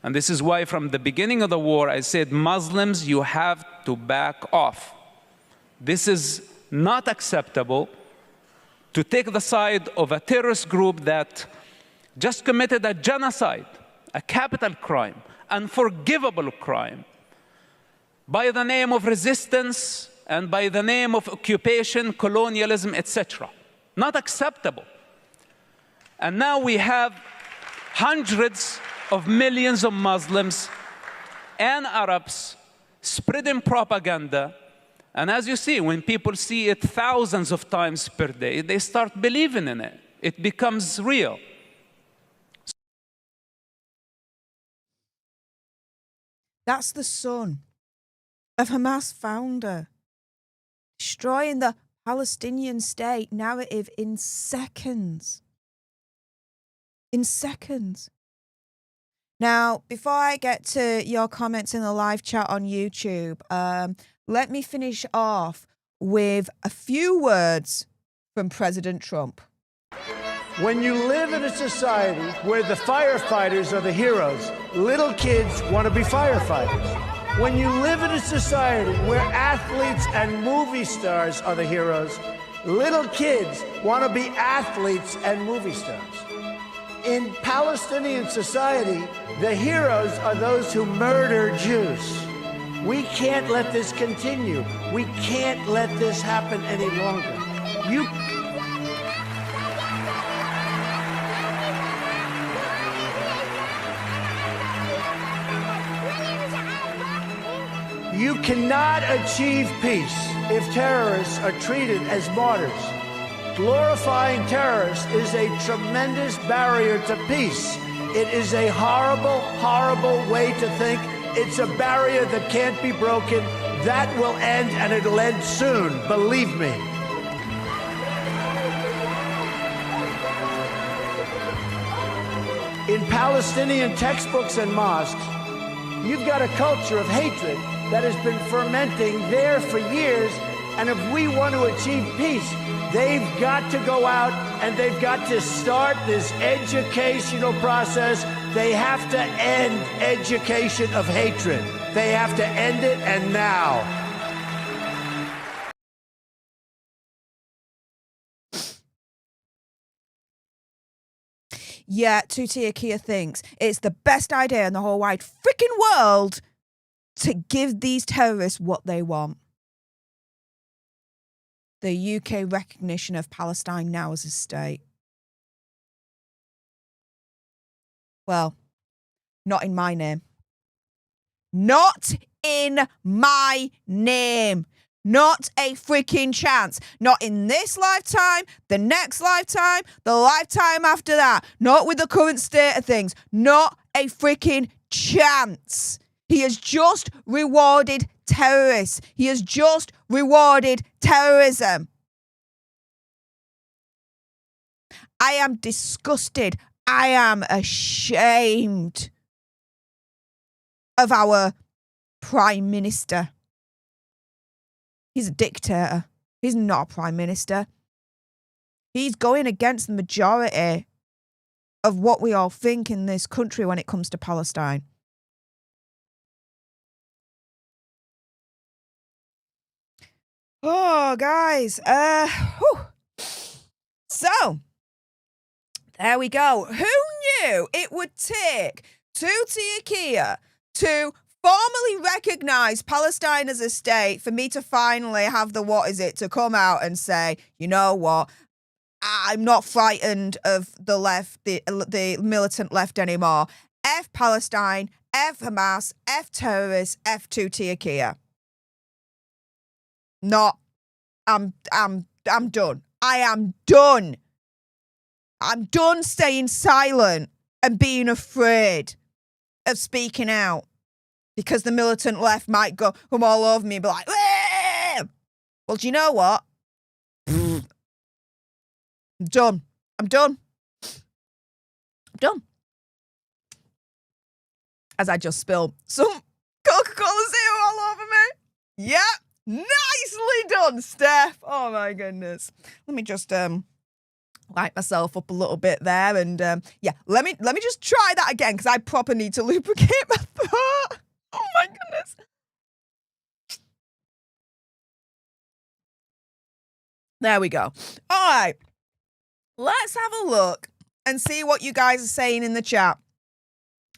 Speaker 11: And this is why from the beginning of the war, I said, Muslims, you have to back off. This is not acceptable to take the side of a terrorist group that just committed a genocide, a capital crime, unforgivable crime, by the name of resistance and by the name of occupation, colonialism, etc. Not acceptable. And now we have hundreds of millions of Muslims and Arabs spreading propaganda. And as you see, when people see it thousands of times per day, they start believing in it. It becomes real.
Speaker 1: That's the son of Hamas founder, destroying the Palestinian state narrative in seconds. In seconds. Now, before I get to your comments in the live chat on YouTube, let me finish off with a few words from President Trump.
Speaker 3: When you live in a society where the firefighters are the heroes, little kids want to be firefighters. When you live in a society where athletes and movie stars are the heroes, little kids want to be athletes and movie stars. In Palestinian society, the heroes are those who murder Jews. We can't let this continue. We can't let this happen any longer. You cannot achieve peace if terrorists are treated as martyrs. Glorifying terrorists is a tremendous barrier to peace. It is a horrible, horrible way to think. It's a barrier that can't be broken. That will end, and it'll end soon, believe me. In Palestinian textbooks and mosques, you've got a culture of hatred that has been fermenting there for years, and if we want to achieve peace, they've got to go out and they've got to start this educational process. They have to end education of hatred. They have to end it, and now.
Speaker 1: Yeah, Tutia Keir thinks it's the best idea in the whole wide freaking world to give these terrorists what they want. The UK recognition of Palestine now as a state. Well, not in my name. Not in my name. Not a freaking chance. Not in this lifetime, the next lifetime, the lifetime after that. Not with the current state of things. Not a freaking chance. He has just rewarded terrorists. He has just rewarded terrorism. I am disgusted. I am ashamed of our Prime Minister. He's a dictator. He's not a Prime Minister. He's going against the majority of what we all think in this country when it comes to Palestine. Oh, guys. So, there we go. Who knew it would take Tutia Keir to formally recognise Palestine as a state for me to finally have the to come out and say, you know what, I'm not frightened of the left, the militant left anymore. F Palestine, F Hamas, F terrorists, F Tutia Keir. I'm done. I am done. I'm done staying silent and being afraid of speaking out because the militant left might come all over me and be like, Wah! Well, do you know what? I'm done. I'm done. I'm done. As I just spilled some Coca-Cola Zero all over me. Yep. Nicely done, Steph. Oh my goodness. Let me just light myself up a little bit there, and yeah, let me just try that again because I proper need to lubricate my throat. Oh my goodness. There we go. All right. Let's have a look and see what you guys are saying in the chat.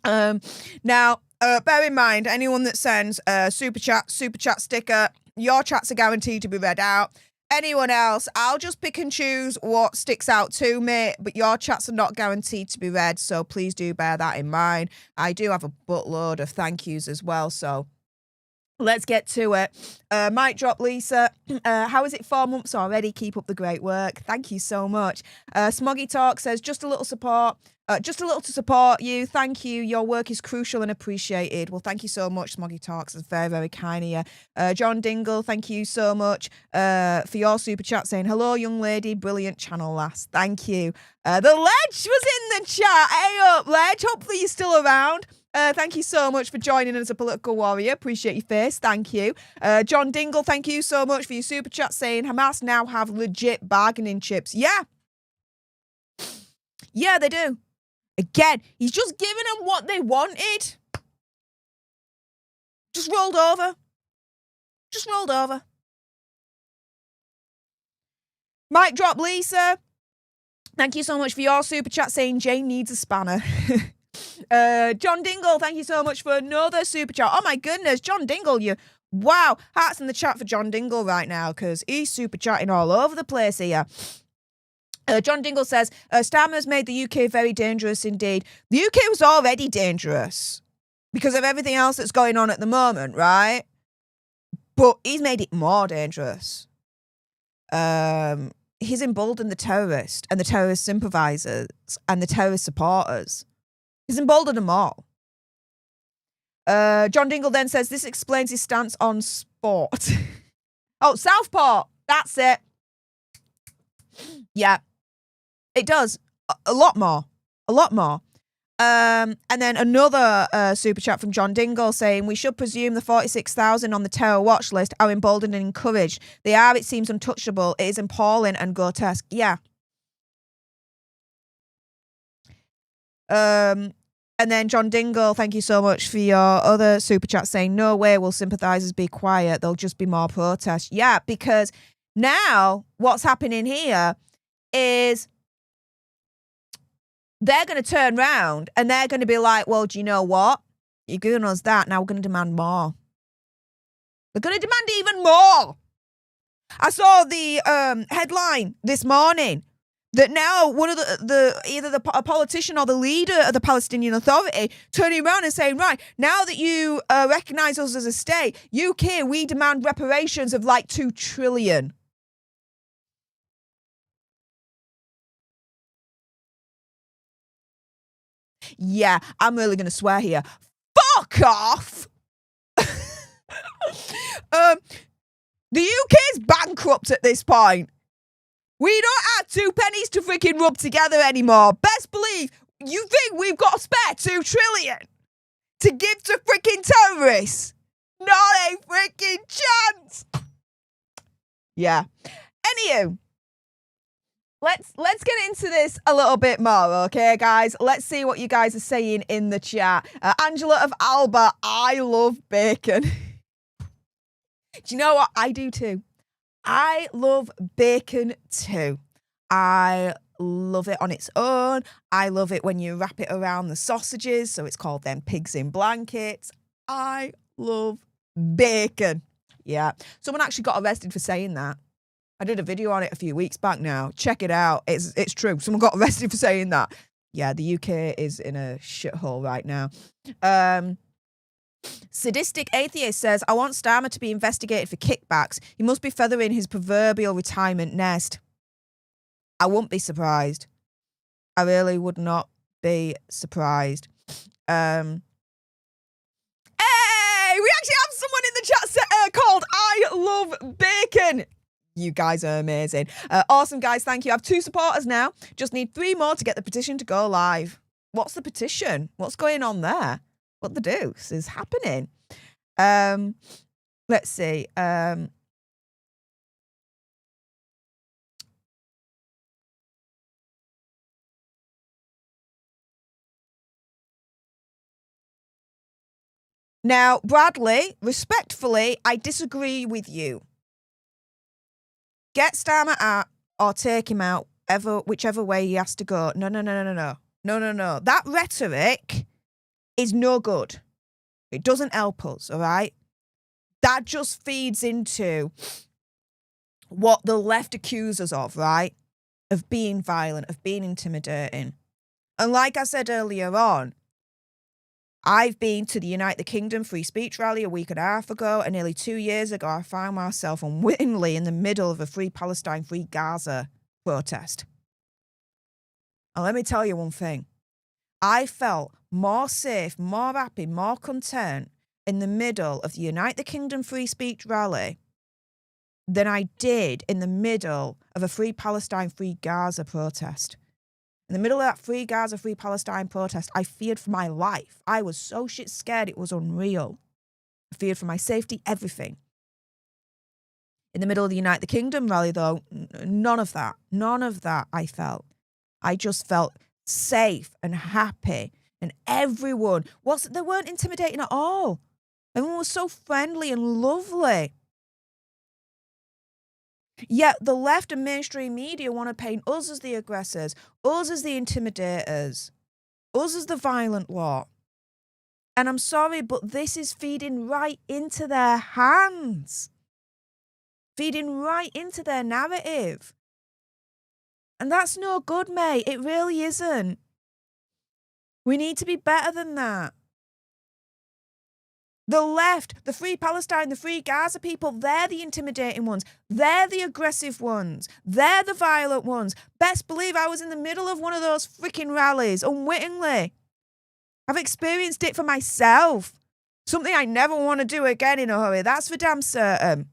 Speaker 1: Now, bear in mind, anyone that sends a super chat sticker, your chats are guaranteed to be read out. Anyone else, I'll just pick and choose what sticks out to me, but your chats are not guaranteed to be read, so please do bear that in mind. I do have a buttload of thank yous as well, so let's get to it. Mic drop Lisa. How is it 4 months already? Keep up the great work. Thank you so much. Smoggy Talk says, just a little support. Just a little to support you. Thank you. Your work is crucial and appreciated. Well, thank you so much, Smoggy Talks. It's very, very kind of you. John Dingle, thank you so much for your super chat saying, hello, young lady. Brilliant channel last. Thank you. The Ledge was in the chat. Hey up, Ledge. Hopefully you're still around. Thank you so much for joining as a political warrior. Appreciate your face. Thank you. John Dingle, thank you so much for your super chat saying Hamas now have legit bargaining chips. Yeah. Yeah, they do. Again, he's just giving them what they wanted. Just rolled over. Just rolled over. Mic drop Lisa. Thank you so much for your super chat saying Jane needs a spanner. John Dingle, thank you so much for another super chat. Oh my goodness, John Dingle, wow. Hearts in the chat for John Dingle right now because he's super chatting all over the place here. John Dingle says, Starmer's made the UK very dangerous indeed. The UK was already dangerous because of everything else that's going on at the moment, right? But he's made it more dangerous. He's emboldened the terrorists and the terrorist sympathisers and the terrorist supporters. He's emboldened them all. John Dingle then says, this explains his stance on sport. Oh, Southport. That's it. Yeah. It does. A lot more. A lot more. And then another super chat from John Dingle saying, we should presume the 46,000 on the terror watch list are emboldened and encouraged. They are, it seems, untouchable. It is appalling and grotesque. Yeah. And then John Dingle, thank you so much for your other super chat saying, no way will sympathisers be quiet. There'll just be more protests. Yeah, because now what's happening here is they're going to turn round and they're going to be like, well, do you know what? You're giving us that. Now we're going to demand more. They're going to demand even more. I saw the headline this morning that now one of a politician or the leader of the Palestinian Authority turning around and saying, right, now that you recognise us as a state, UK, we demand reparations of like 2 trillion. Yeah, I'm really going to swear here. Fuck off! The UK's bankrupt at this point. We don't have 2 pennies to freaking rub together anymore. Best believe, you think we've got a spare 2 trillion to give to freaking terrorists? Not a freaking chance! Yeah. Anywho. Let's get into this a little bit more, okay, guys? Let's see what you guys are saying in the chat. Angela of Alba, I love bacon. Do you know what? I do too. I love bacon too. I love it on its own. I love it when you wrap it around the sausages, so it's called them pigs in blankets. I love bacon. Yeah. Someone actually got arrested for saying that. I did a video on it a few weeks back now. Check it out. It's true. Someone got arrested for saying that. Yeah, the UK is in a shithole right now. Sadistic Atheist says, I want Starmer to be investigated for kickbacks. He must be feathering his proverbial retirement nest. I wouldn't be surprised. I really would not be surprised. Hey, we actually have someone in the chat called I Love Bacon. You guys are amazing. Awesome, guys. Thank you. I have 2 supporters now. Just need 3 more to get the petition to go live. What's the petition? What's going on there? What the deuce is happening? Let's see. Now, Bradley, respectfully, I disagree with you. Get Starmer out or take him out, whichever way he has to go. No. That rhetoric is no good. It doesn't help us, all right? That just feeds into what the left accuse us of, right? Of being violent, of being intimidating. And like I said earlier on, I've been to the United Kingdom free speech rally a week and a half ago, and nearly 2 years ago, I found myself unwittingly in the middle of a Free Palestine, Free Gaza protest. And let me tell you one thing. I felt more safe, more happy, more content in the middle of the United Kingdom free speech rally than I did in the middle of a Free Palestine, Free Gaza protest. In the middle of that Free Gaza, Free Palestine protest, I feared for my life. I was so shit scared, it was unreal. I feared for my safety, everything. In the middle of the United Kingdom rally, though, none of that I felt. I just felt safe and happy. And everyone, they weren't intimidating at all. Everyone was so friendly and lovely. Yet the left and mainstream media want to paint us as the aggressors, us as the intimidators, us as the violent lot. And I'm sorry, but this is feeding right into their hands. Feeding right into their narrative. And that's no good, mate. It really isn't. We need to be better than that. The left, the Free Palestine, the Free Gaza people, they're the intimidating ones. They're the aggressive ones. They're the violent ones. Best believe I was in the middle of one of those freaking rallies, unwittingly. I've experienced it for myself. Something I never want to do again in a hurry. That's for damn certain.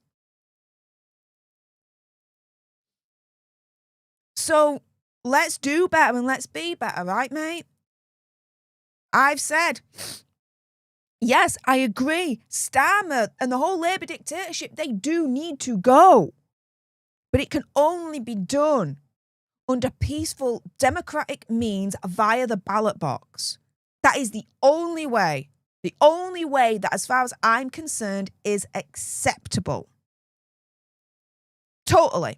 Speaker 1: So let's do better and let's be better, right, mate? I've said... Yes, I agree. Starmer and the whole Labour dictatorship, they do need to go. But it can only be done under peaceful democratic means via the ballot box. That is the only way that, as far as I'm concerned, is acceptable. Totally.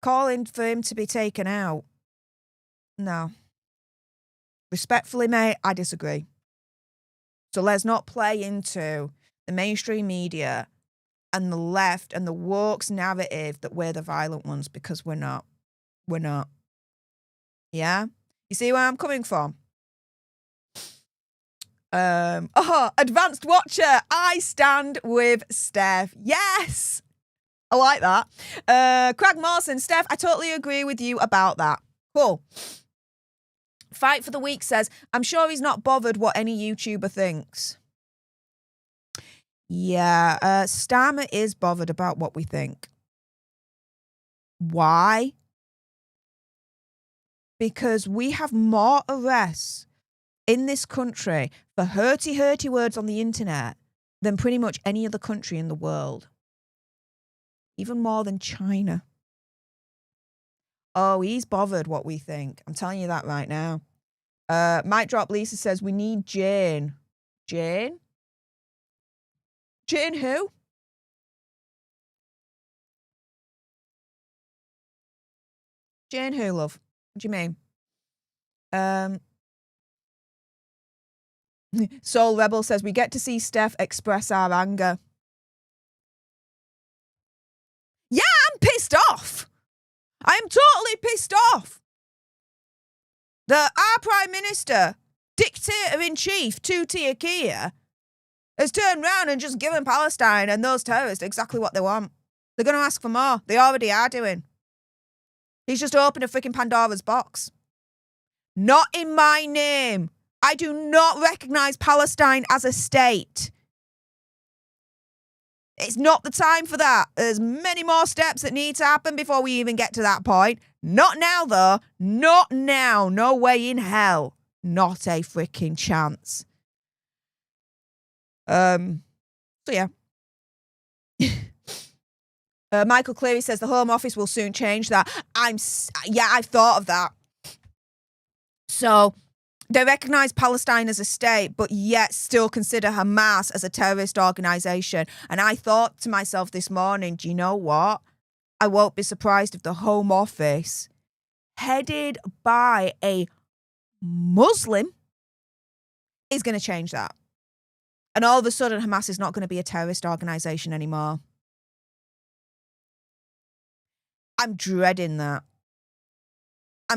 Speaker 1: Calling for him to be taken out. No. Respectfully, mate, I disagree. So let's not play into the mainstream media and the left and the woke's narrative that we're the violent ones, because we're not. We're not. Yeah? You see where I'm coming from? Advanced watcher. I stand with Steph. Yes! I like that. Craig Mawson, Steph, I totally agree with you about that. Cool. Fight for the Week says, I'm sure he's not bothered what any YouTuber thinks. Yeah, Starmer is bothered about what we think. Why? Because we have more arrests in this country for hurty words on the internet than pretty much any other country in the world. Even more than China. Oh, he's bothered what we think. I'm telling you that right now. Mic Drop Lisa says, we need Jane. Jane? Jane who? Jane who, love? What do you mean? Soul Rebel says, we get to see Steph express our anger. Yeah, I'm pissed off. I am totally pissed off that our Prime Minister, Dictator-in-Chief, two-tier Keir, has turned round and just given Palestine and those terrorists exactly what they want. They're going to ask for more. They already are doing. He's just opened a freaking Pandora's box. Not in my name. I do not recognise Palestine as a state. It's not the time for that. There's many more steps that need to happen before we even get to that point. Not now, though. Not now. No way in hell. Not a freaking chance. So yeah. Michael Cleary says the Home Office will soon change that. I've thought of that. So they recognise Palestine as a state, but yet still consider Hamas as a terrorist organisation. And I thought to myself this morning, do you know what? I won't be surprised if the Home Office, headed by a Muslim, is going to change that. And all of a sudden, Hamas is not going to be a terrorist organisation anymore. I'm dreading that. I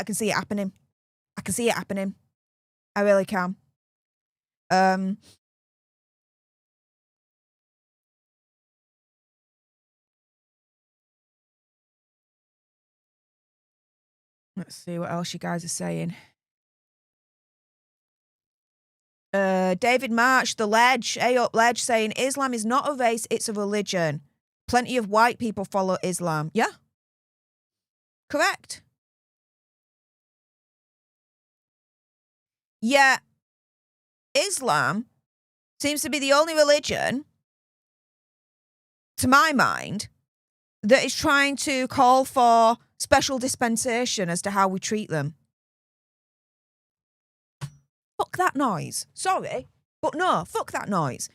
Speaker 1: can see it happening. I can see it happening. I really can. Let's see what else you guys are saying. David March, The Ledge, A-Up Ledge, saying Islam is not a race, it's a religion. Plenty of white people follow Islam. Yeah. Correct. Yet, Islam seems to be the only religion, to my mind, that is trying to call for special dispensation as to how we treat them. Fuck that noise. Sorry. But no, fuck that noise.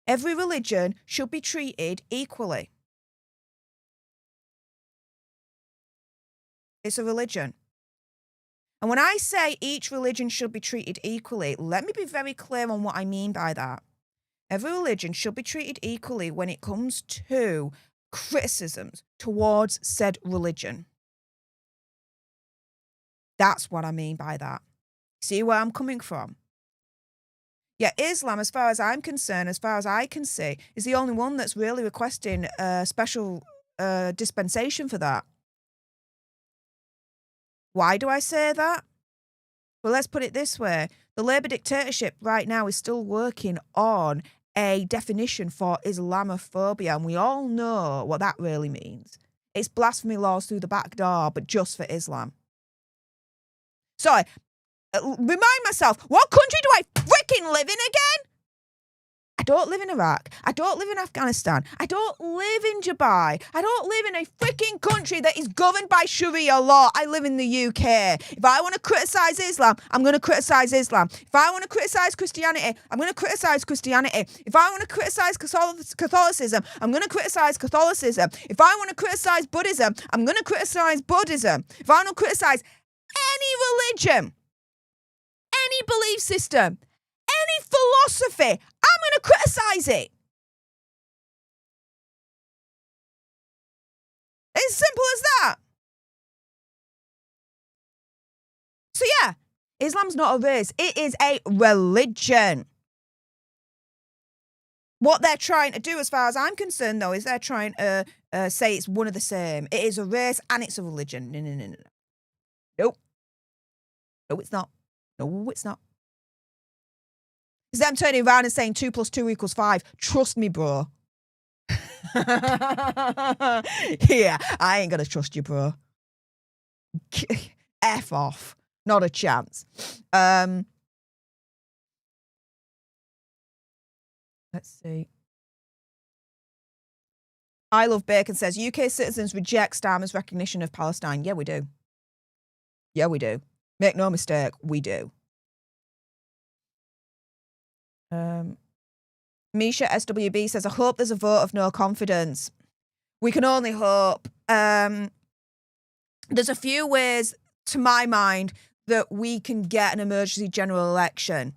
Speaker 1: Every religion should be treated equally. It's a religion. And when I say each religion should be treated equally, let me be very clear on what I mean by that. Every religion should be treated equally when it comes to criticisms towards said religion. That's what I mean by that. See where I'm coming from? Yeah, Islam, as far as I'm concerned, as far as I can see, is the only one that's really requesting a special dispensation for that. Why do I say that? Well, let's put it this way. The Labour dictatorship right now is still working on a definition for Islamophobia, and we all know what that really means. It's blasphemy laws through the back door, but just for Islam. Sorry, remind myself, what country do I freaking live in again? I don't live in Iraq. I don't live in Afghanistan. I don't live in Dubai. I don't live in a freaking country that is governed by Sharia law. I live in the UK. If I want to criticise Islam, I'm going to criticise Islam. If I want to criticise Christianity, I'm going to criticise Christianity. If I want to criticise Catholicism, I'm going to criticise Catholicism. If I want to criticise Buddhism, I'm going to criticise Buddhism. If I want to criticise any religion, any belief system, any philosophy, I'm going to criticise it. It's as simple as that. So yeah, Islam's not a race. It is a religion. What they're trying to do, as far as I'm concerned, though, is they're trying to say it's one of the same. It is a race and it's a religion. No. Nope. No, it's not. No, it's not. It's them turning around and saying 2 + 2 = 5. Trust me, bro. Yeah, I ain't going to trust you, bro. F off. Not a chance. Let's see. I Love Bacon says, UK citizens reject Starmer's recognition of Palestine. Yeah, we do. Yeah, we do. Make no mistake, we do. Misha SWB says, I hope there's a vote of no confidence. We can only hope. There's a few ways, to my mind, that we can get an emergency general election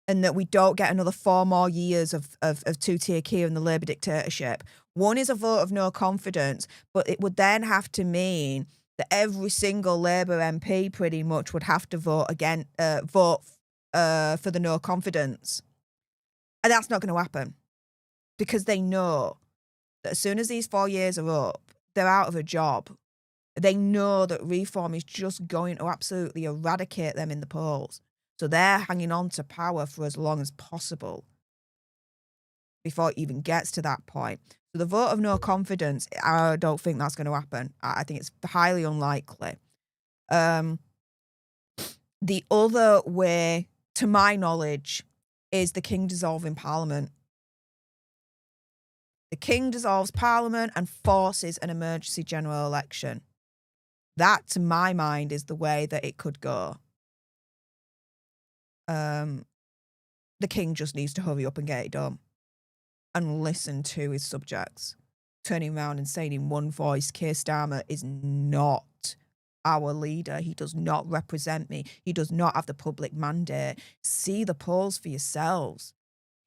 Speaker 1: and that we don't get another 4 more years of two-tier Keir and the Labour dictatorship. One is a vote of no confidence, but it would then have to mean that every single Labour MP pretty much would have to vote for the no confidence. And that's not going to happen because they know that as soon as these 4 years are up, they're out of a job. They know that reform is just going to absolutely eradicate them in the polls. So they're hanging on to power for as long as possible before it even gets to that point. So the vote of no confidence, I don't think that's going to happen. I think it's highly unlikely. The other way, to my knowledge, is the King dissolving Parliament. The King dissolves Parliament and forces an emergency general election. That, to my mind, is the way that it could go. The King just needs to hurry up and get it done and listen to his subjects. Turning around and saying in one voice, Keir Starmer is not our leader. He does not represent me. He does not have the public mandate. See the polls for yourselves.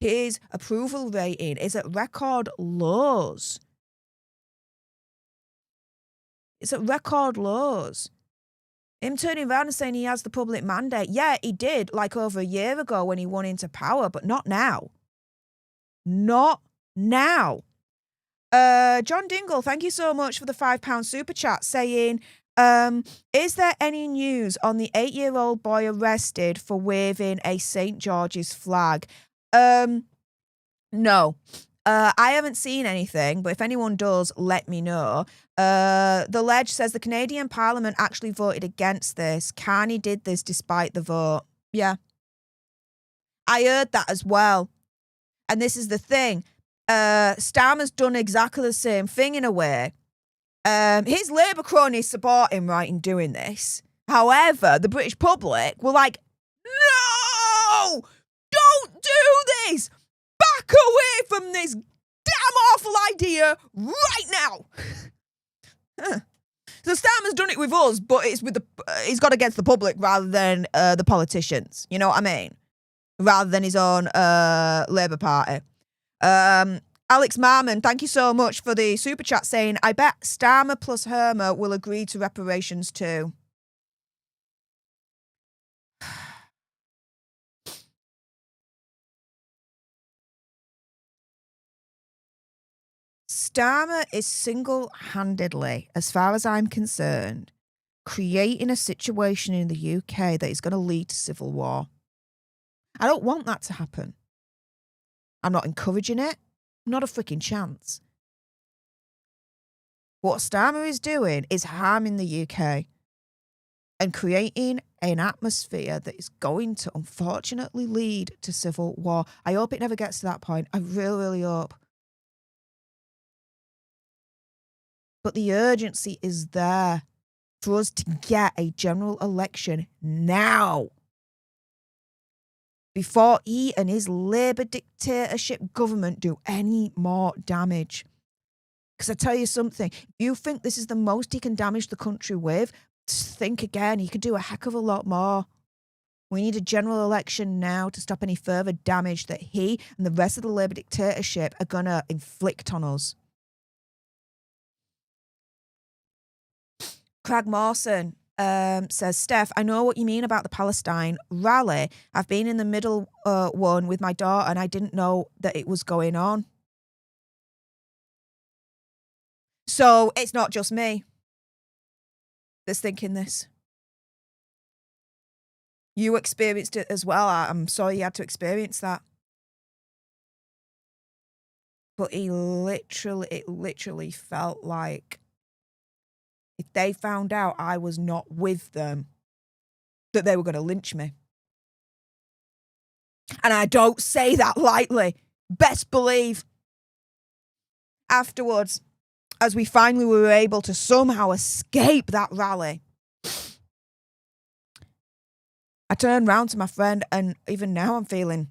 Speaker 1: His approval rating is at record lows. It's at record lows. Him turning around and saying he has the public mandate. Yeah, he did, like over a year ago when he won into power, but not now. Not now. John Dingle, thank you so much for the £5 super chat, saying, is there any news on the 8-year-old boy arrested for waving a St. George's flag? No. I haven't seen anything, but if anyone does, let me know. The Ledge says the Canadian Parliament actually voted against this. Carney did this despite the vote. Yeah. I heard that as well. And this is the thing. Starmer's done exactly the same thing in a way. His Labour cronies support him right in doing this. However, the British public were like, no! Don't do this. Back away from this damn awful idea right now. So Starmer's done it with us, but it's with he's gone against the public rather than the politicians. You know what I mean? Rather than his own Labour Party. Alex Marmon, thank you so much for the super chat saying, I bet Starmer plus Hermer will agree to reparations too. Starmer is single-handedly, as far as I'm concerned, creating a situation in the UK that is going to lead to civil war. I don't want that to happen. I'm not encouraging it. Not a freaking chance. What Starmer is doing is harming the UK and creating an atmosphere that is going to unfortunately lead to civil war. I hope it never gets to that point. I really, really hope. But the urgency is there for us to get a general election now, before he and his Labour dictatorship government do any more damage. Because I tell you something, if you think this is the most he can damage the country with, just think again, he could do a heck of a lot more. We need a general election now to stop any further damage that he and the rest of the Labour dictatorship are going to inflict on us. Craig Mawson says, Steph, I know what you mean about the Palestine rally. I've been in the middle one with my daughter and I didn't know that it was going on. So it's not just me that's thinking this. You experienced it as well. I'm sorry you had to experience that. But it literally felt like if they found out I was not with them, that they were going to lynch me. And I don't say that lightly. Best believe. Afterwards, as we finally were able to somehow escape that rally, I turned round to my friend and even now I'm feeling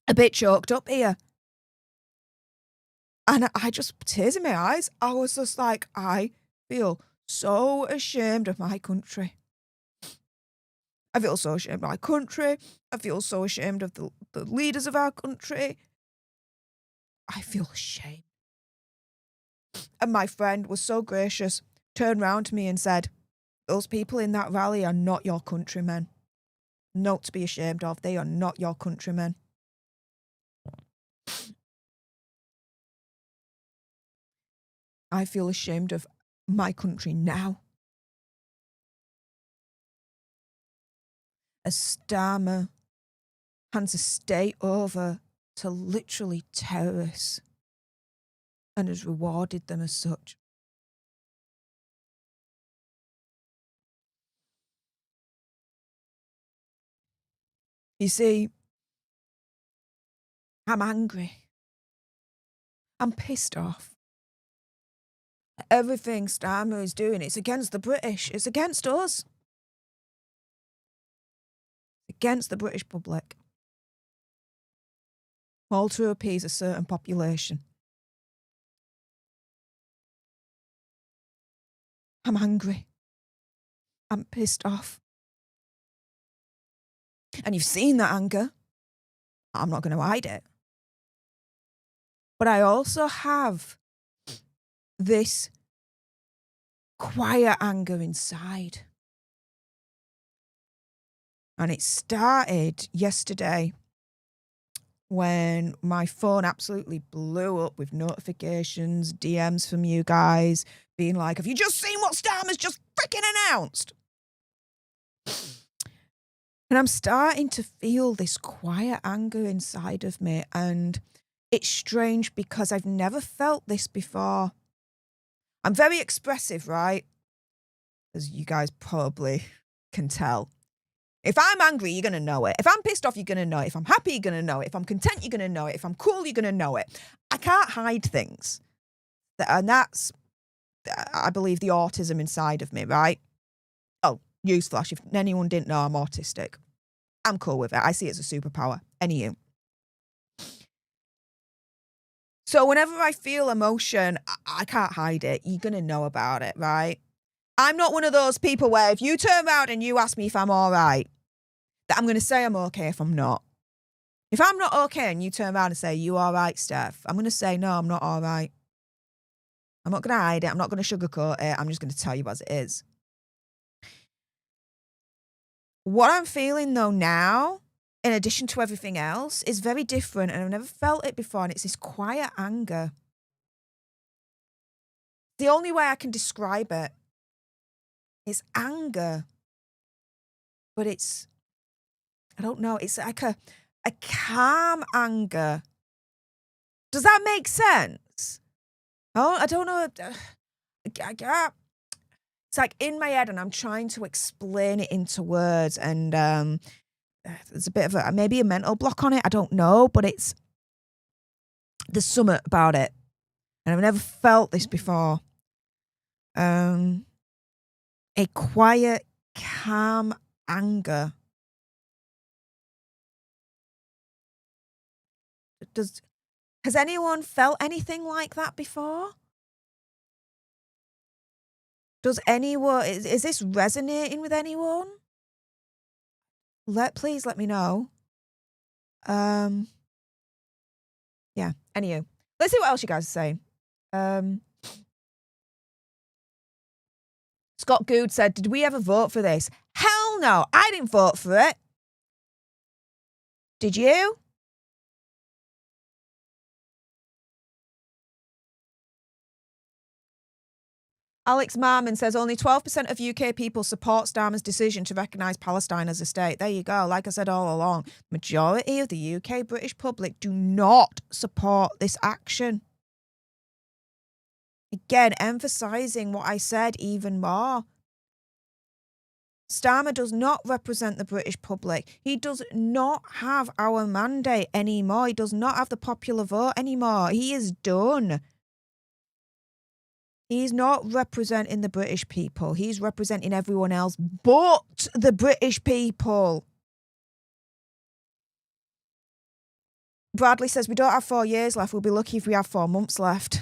Speaker 1: a bit choked up here. And I just, tears in my eyes. I was just like, I feel so ashamed of my country. I feel so ashamed of my country. I feel so ashamed of the leaders of our country. I feel ashamed. And my friend was so gracious, turned round to me and said, those people in that rally are not your countrymen. Not to be ashamed of. They are not your countrymen. I feel ashamed of my country now. As Starmer hands a state over to literally terrorists and has rewarded them as such. You see, I'm angry. I'm pissed off. Everything Starmer is doing, it's against the British. It's against us. Against the British public. All to appease a certain population. I'm angry. I'm pissed off. And you've seen that anger. I'm not going to hide it. But I also have this quiet anger inside. And it started yesterday when my phone absolutely blew up with notifications, DMs from you guys being like, have you just seen what Starmer's just freaking announced? And I'm starting to feel this quiet anger inside of me. And it's strange because I've never felt this before. I'm very expressive, right? As you guys probably can tell. If I'm angry, you're going to know it. If I'm pissed off, you're going to know it. If I'm happy, you're going to know it. If I'm content, you're going to know it. If I'm cool, you're going to know it. I can't hide things. And that's, I believe, the autism inside of me, right? Oh, newsflash, if anyone didn't know, I'm autistic. I'm cool with it. I see it as a superpower. Anywho. So whenever I feel emotion, I can't hide it. You're going to know about it, right? I'm not one of those people where if you turn around and you ask me if I'm all right, that I'm going to say I'm okay if I'm not. If I'm not okay and you turn around and say, you all right, Steph? I'm going to say, no, I'm not all right. I'm not going to hide it. I'm not going to sugarcoat it. I'm just going to tell you as it is. What I'm feeling though now, in addition to everything else, is very different, and I've never felt it before, and it's this quiet anger. The only way I can describe it is anger. But it's, I don't know, it's like a calm anger. Does that make sense? Oh, I don't know. It's like in my head and I'm trying to explain it into words, and there's a bit of maybe a mental block on it. I don't know, but there's something about it. And I've never felt this before. A quiet, calm anger. Has anyone felt anything like that before? Does anyone, is this resonating with anyone? Please let me know. Yeah, anywho. Let's see what else you guys are saying. Scott Good said, did we ever vote for this? Hell no, I didn't vote for it. Did you? Alex Marmon says only 12% of UK people support Starmer's decision to recognise Palestine as a state. There you go. Like I said all along, majority of the UK British public do not support this action. Again, emphasising what I said even more. Starmer does not represent the British public. He does not have our mandate anymore. He does not have the popular vote anymore. He is done. He's not representing the British people. He's representing everyone else but the British people. Bradley says, we don't have 4 years left. We'll be lucky if we have 4 months left.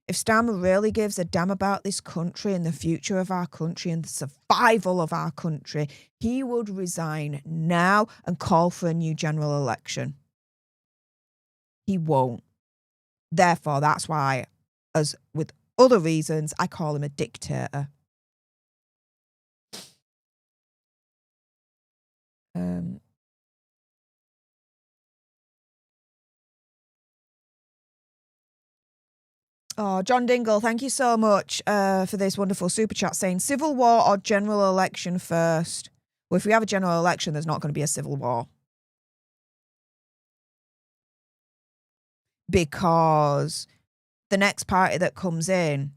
Speaker 1: If Starmer really gives a damn about this country and the future of our country and the survival of our country, he would resign now and call for a new general election. He won't. Therefore, that's why, as with other reasons, I call him a dictator. Oh, John Dingle, thank you so much for this wonderful super chat saying civil war or general election first. Well, if we have a general election, there's not going to be a civil war. Because the next party that comes in,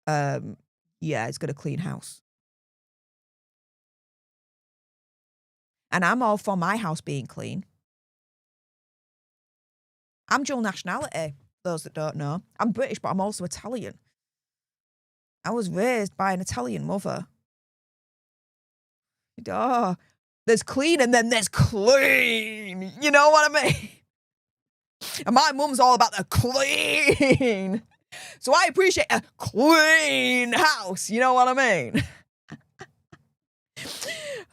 Speaker 1: yeah, it's going to clean house. And I'm all for my house being clean. I'm dual nationality, those that don't know. I'm British, but I'm also Italian. I was raised by an Italian mother. Oh, there's clean and then there's clean. You know what I mean? And my mum's all about the clean. So I appreciate a clean house. You know what I mean?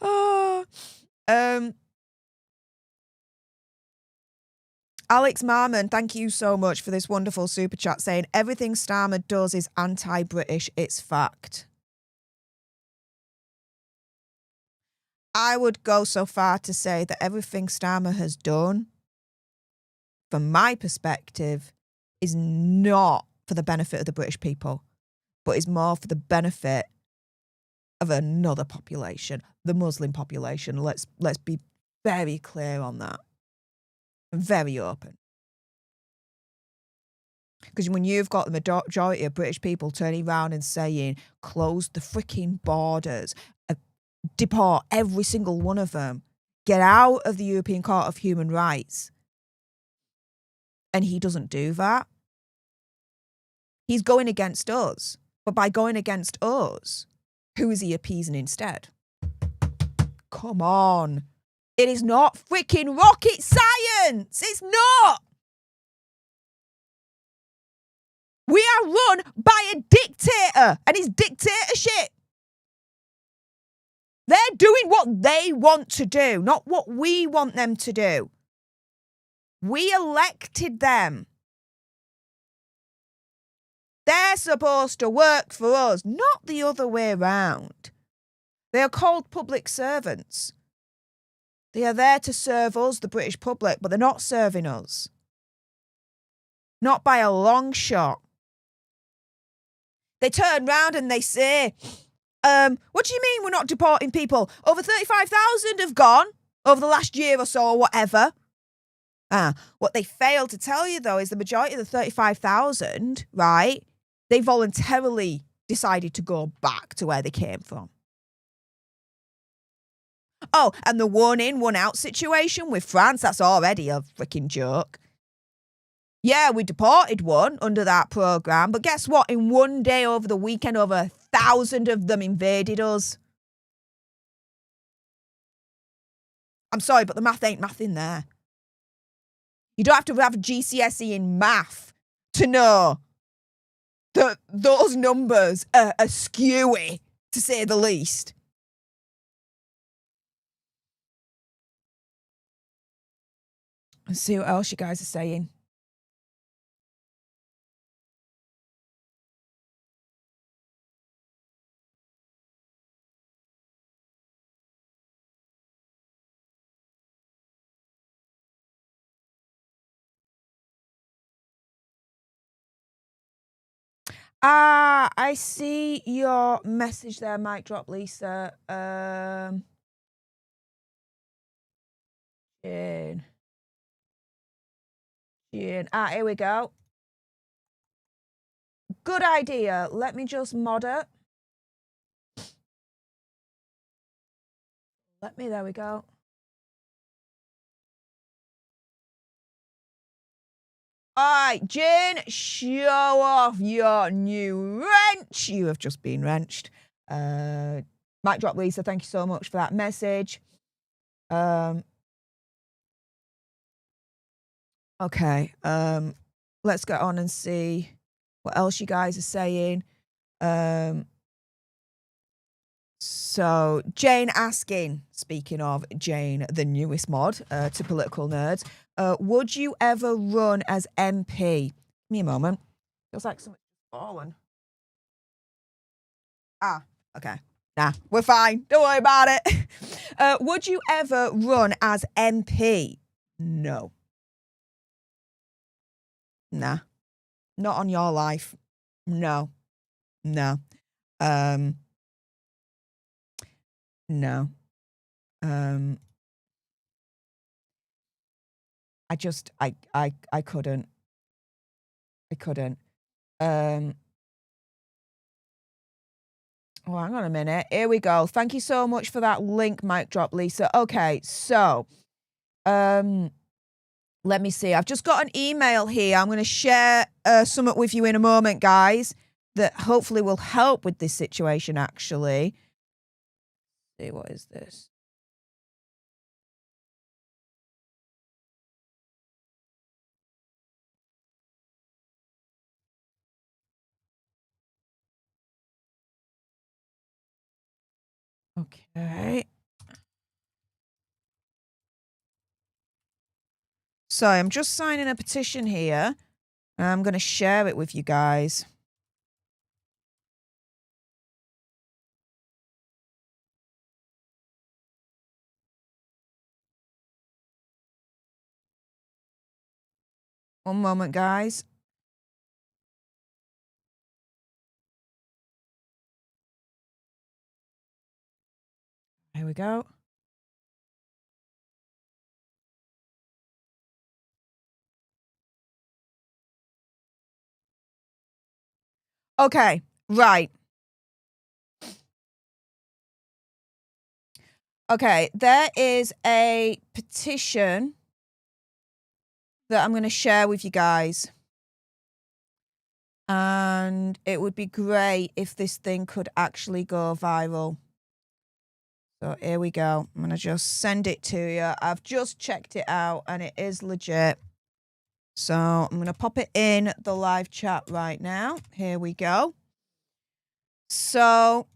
Speaker 1: Oh, Alex Marmon, thank you so much for this wonderful super chat saying everything Starmer does is anti-British. It's fact. I would go so far to say that everything Starmer has done, from my perspective, is not for the benefit of the British people, but is more for the benefit of another population, the Muslim population. Let's be very clear on that. Very open. Because when you've got the majority of British people turning around and saying, close the freaking borders, deport every single one of them, get out of the European Court of Human Rights, and he doesn't do that, he's going against us. But by going against us, Who is he appeasing instead? Come on. It is not freaking rocket science. It's not. We are run by a dictator and his dictatorship. They're doing what they want to do, not what we want them to do. We elected them. They're supposed to work for us, not the other way around. They are called public servants. They are there to serve us, the British public, but they're not serving us. Not by a long shot. They turn round and they say, what do you mean we're not deporting people? Over 35,000 have gone over the last year or so or whatever. What they fail to tell you, though, is the majority of the 35,000, right, they voluntarily decided to go back to where they came from. Oh, and the one in, one out situation with France, that's already a freaking joke. Yeah, we deported one under that programme, but guess what? In one day over the weekend, over 1,000 of them invaded us. I'm sorry, but the math ain't math in there. You don't have to have a GCSE in math to know that those numbers are skewy, to say the least. Let's see what else you guys are saying. I see your message there, mic drop, Lisa. Jane. Here we go. Good idea. Let me just mod it. There we go. All right, Jane, show off your new wrench. You have just been wrenched. Mic drop, Lisa. Thank you so much for that message. Okay. Let's get on and see what else you guys are saying. So Jane asking, speaking of Jane, the newest mod to Political Nerds, would you ever run as MP? Give me a moment. Feels like something's fallen. Okay. Nah, we're fine. Don't worry about it. Would you ever run as MP? No. Nah. Not on your life. No. No. No. I couldn't. I couldn't. Oh, hang on a minute. Here we go. Thank you so much for that link, mic drop, Lisa. Okay, so let me see. I've just got an email here. I'm going to share something with you in a moment, guys, that hopefully will help with this situation, actually. Let's see, what is this? Okay. So I'm just signing a petition here. And I'm going to share it with you guys. One moment, guys. Here we go. Okay, right. Okay, there is a petition that I'm going to share with you guys. And it would be great if this thing could actually go viral. So here we go. I'm going to just send it to you. I've just checked it out and it is legit. So I'm going to pop it in the live chat right now. Here we go. So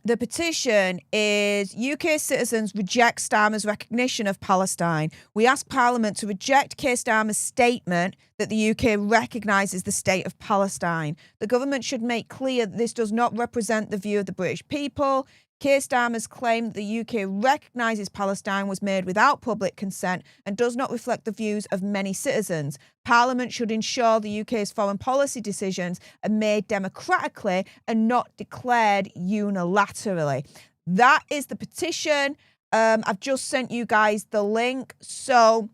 Speaker 1: the petition is UK citizens reject Starmer's recognition of Palestine. We ask Parliament to reject Keir Starmer's statement that the UK recognises the state of Palestine. The government should make clear that this does not represent the view of the British people. Keir Starmer's claim that the UK recognises Palestine was made without public consent and does not reflect the views of many citizens. Parliament should ensure the UK's foreign policy decisions are made democratically and not declared unilaterally. That is the petition. I've just sent you guys the link. So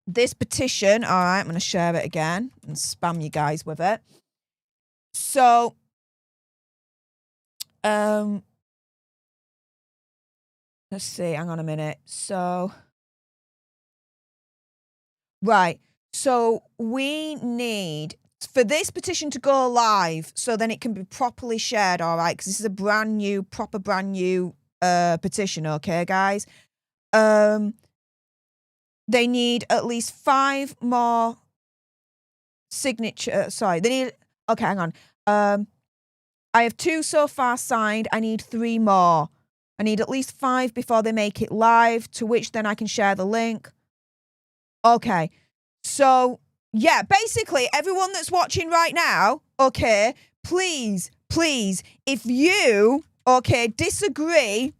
Speaker 1: this petition, all right, I'm going to share it again and spam you guys with it. So let's see, hang on a minute. So, right. So we need, for this petition to go live, so then it can be properly shared, all right? Because this is a brand new petition, okay, guys? They need at least 5 more signatures. Sorry, they need, okay, hang on. I have 2 so far signed. I need 3 more. I need at least 5 before they make it live, to which then I can share the link. Okay. So, yeah, basically, everyone that's watching right now, okay, please, if you, okay, disagree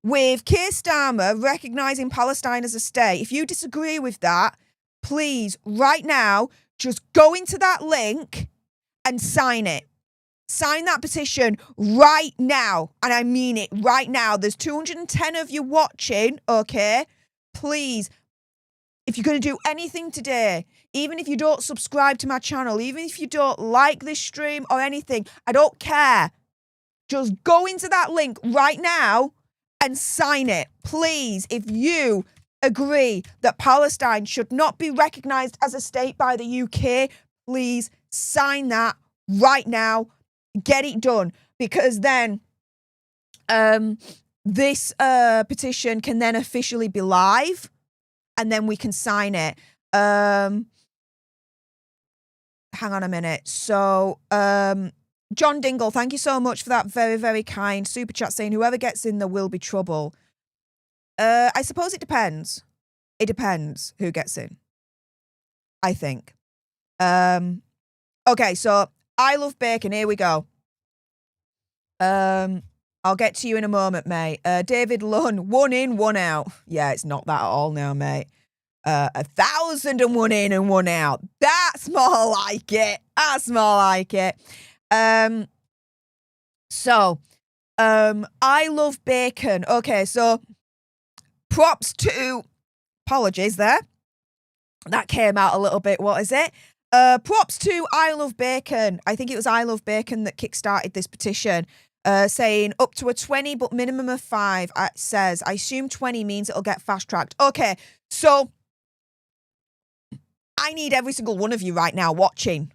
Speaker 1: with Keir Starmer recognising Palestine as a state, if you disagree with that, please, right now, just go into that link and sign it. Sign that petition right now. And I mean it right now. There's 210 of you watching, okay? Please, if you're going to do anything today, even if you don't subscribe to my channel, even if you don't like this stream or anything, I don't care. Just go into that link right now and sign it. Please, if you agree that Palestine should not be recognised as a state by the UK, please sign that right now. Get it done, because then this petition can then officially be live and then we can sign it. Hang on a minute. So John Dingle, thank you so much for that very, very kind super chat saying whoever gets in, there will be trouble. I suppose it depends. It depends who gets in, I think. Okay, so I love bacon. Here we go. I'll get to you in a moment, mate. David Lunn, 1 in, 1 out. Yeah, it's not that at all now, mate. 1,001 in and 1 out. That's more like it. That's more like it. So, I love bacon. Okay, so props to, apologies there. That came out a little bit, what is it? Props to I Love Bacon. I think it was I Love Bacon that kickstarted this petition, saying up to a 20, but minimum of 5. It says, I assume 20 means it'll get fast-tracked. Okay, so I need every single one of you right now watching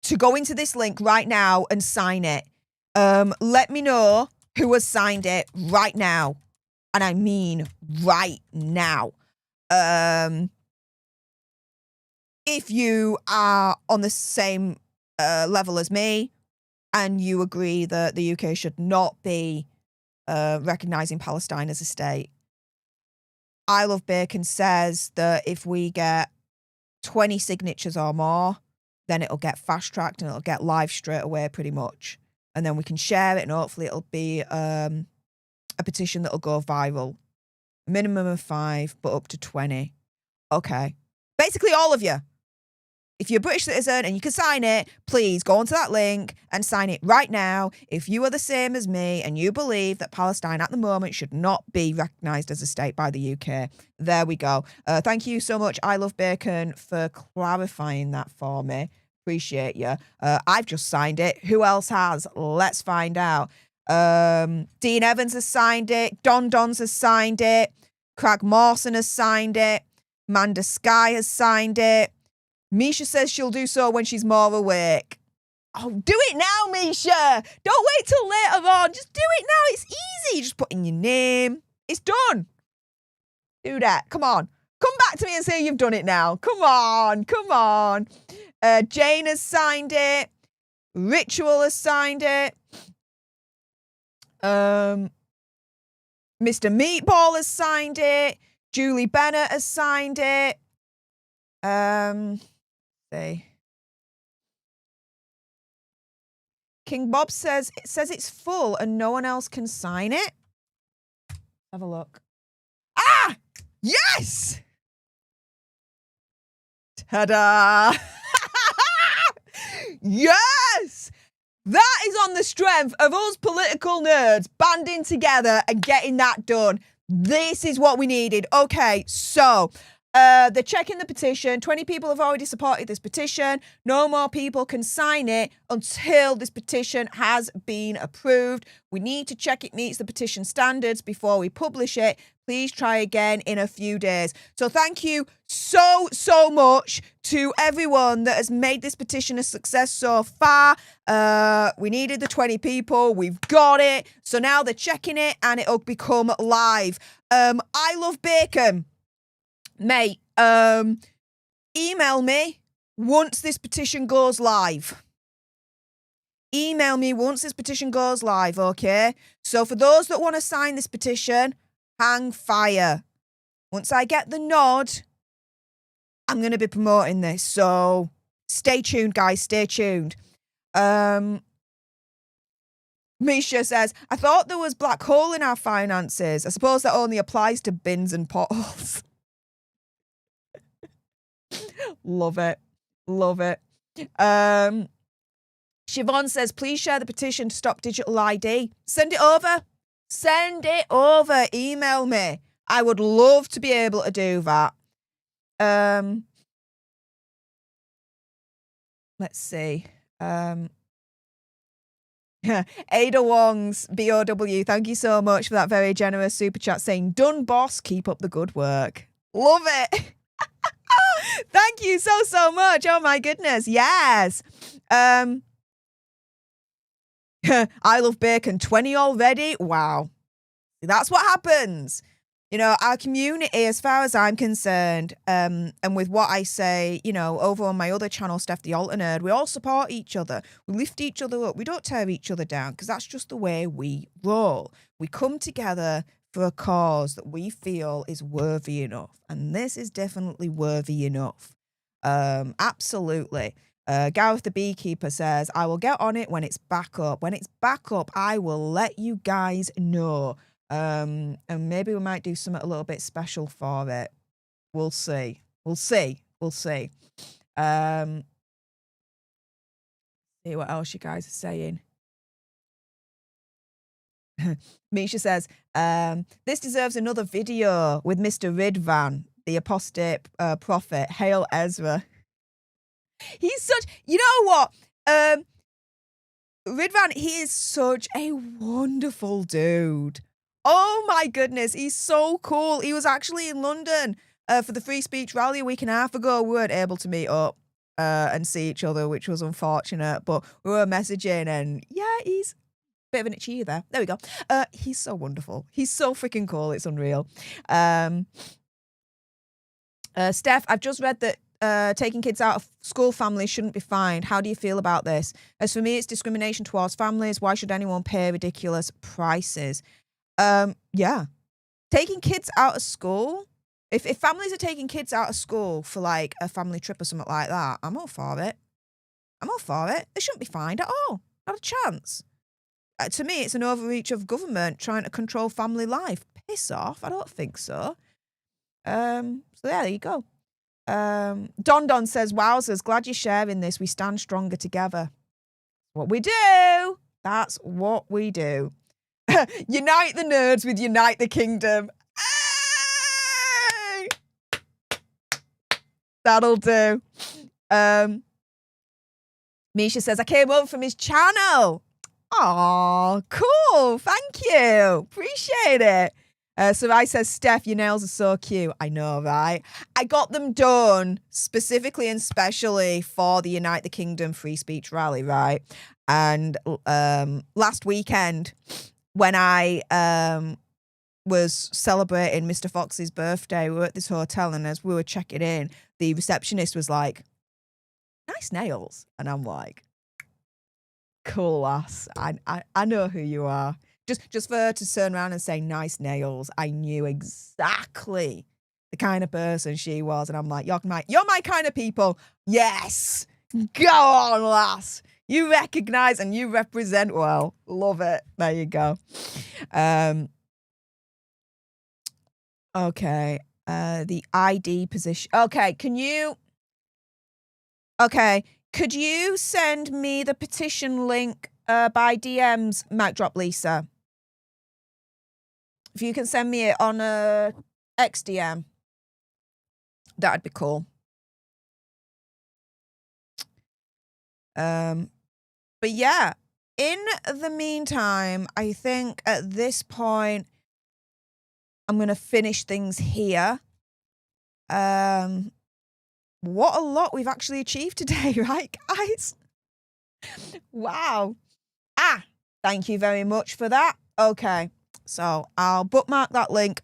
Speaker 1: to go into this link right now and sign it. Let me know who has signed it right now. And I mean right now. If you are on the same level as me and you agree that the UK should not be recognising Palestine as a state, I Love Bacon says that if we get 20 signatures or more, then it'll get fast-tracked and it'll get live straight away pretty much. And then we can share it and hopefully it'll be a petition that'll go viral. Minimum of 5, but up to 20. Okay. Basically all of you. If you're a British citizen and you can sign it, please go onto that link and sign it right now. If you are the same as me and you believe that Palestine at the moment should not be recognised as a state by the UK. There we go. Thank you so much, I Love Bacon, for clarifying that for me. Appreciate you. I've just signed it. Who else has? Let's find out. Dean Evans has signed it. Don Dons has signed it. Craig Mawson has signed it. Manda Sky has signed it. Misha says she'll do so when she's more awake. Oh, do it now, Misha. Don't wait till later on. Just do it now. It's easy. Just put in your name. It's done. Do that. Come on. Come back to me and say you've done it now. Come on. Come on. Jane has signed it. Ritual has signed it. Mr. Meatball has signed it. Julie Bennett has signed it. See. King Bob says it's full and no one else can sign it. Have a look. Ah! Yes! Ta-da! Yes! That is on the strength of us political nerds banding together and getting that done. This is what we needed. Okay, so they're checking the petition. 20 people have already supported this petition. No more people can sign it until this petition has been approved. We need to check it meets the petition standards before we publish it. Please try again in a few days. So thank you so much to everyone that has made this petition a success so far. We needed the 20 people. We've got it. So now they're checking it and it'll become live. I love bacon. Mate, email me once this petition goes live. Email me once this petition goes live, okay? So for those that want to sign this petition, hang fire. Once I get the nod, I'm going to be promoting this. So stay tuned, guys. Stay tuned. Misha says, I thought there was black hole in our finances. I suppose that only applies to bins and potholes. Love it. Love it. Siobhan says, please share the petition to stop digital ID. Send it over. Send it over. Email me. I would love to be able to do that. Let's see. Ada Wong's BOW, thank you so much for that very generous super chat saying, done, boss. Keep up the good work. Love it. Thank you so much. Oh my goodness. Yes. I love bacon. 20 already. Wow. That's what happens. You know, our community, as far as I'm concerned, and with what I say, you know, over on my other channel, Steph the Alternerd, we all support each other. We lift each other up. We don't tear each other down because that's just the way we roll. We come together for a cause that we feel is worthy enough. And this is definitely worthy enough. Absolutely. Gareth the Beekeeper says, I will get on it when it's back up. When it's back up, I will let you guys know. And maybe we might do something a little bit special for it. We'll see. We'll see. We'll see. See what else you guys are saying. Misha says, this deserves another video with Mr. Ridvan, the apostate prophet. Hail Ezra. He's such, you know what? Ridvan, he is such a wonderful dude. Oh my goodness, he's so cool. He was actually in London for the free speech rally a week and a half ago. We weren't able to meet up and see each other, which was unfortunate, but we were messaging and yeah, he's bit of an itchy there. There we go. He's so wonderful. He's so freaking cool. It's unreal. Steph, I've just read that taking kids out of school families shouldn't be fined. How do you feel about this? As for me, it's discrimination towards families. Why should anyone pay ridiculous prices? Yeah. Taking kids out of school. If families are taking kids out of school for like a family trip or something like that, I'm all for it. I'm all for it. They shouldn't be fined at all. Not a chance. To me, it's an overreach of government trying to control family life. Piss off. I don't think so. So there you go. Don says, wowzers, glad you're sharing this. We stand stronger together. What we do. That's what we do. Unite the nerds with Unite the Kingdom. Hey! That'll do. Misha says, I came over from his channel. Oh, cool. Thank you. Appreciate it. Sarai says, Steph, your nails are so cute. I know, right? I got them done specifically and specially for the Unite the Kingdom free speech rally, right? And last weekend, when I was celebrating Mr. Fox's birthday, we were at this hotel, and as we were checking in, the receptionist was like, nice nails. And I'm like, cool ass. I know who you are. Just for her to turn around and say nice nails, I knew exactly the kind of person she was. And I'm like, you're my kind of people. Yes. Go on, lass. You recognise and you represent well. Love it. There you go. Okay. The ID position. Okay, could you send me the petition link by DMs, Mic Drop Lisa? If you can send me it on XDM, that'd be cool. But yeah, in the meantime, I think at this point, I'm going to finish things here. What a lot we've actually achieved today, right, guys? Wow. Thank you very much for that. Okay, so I'll bookmark that link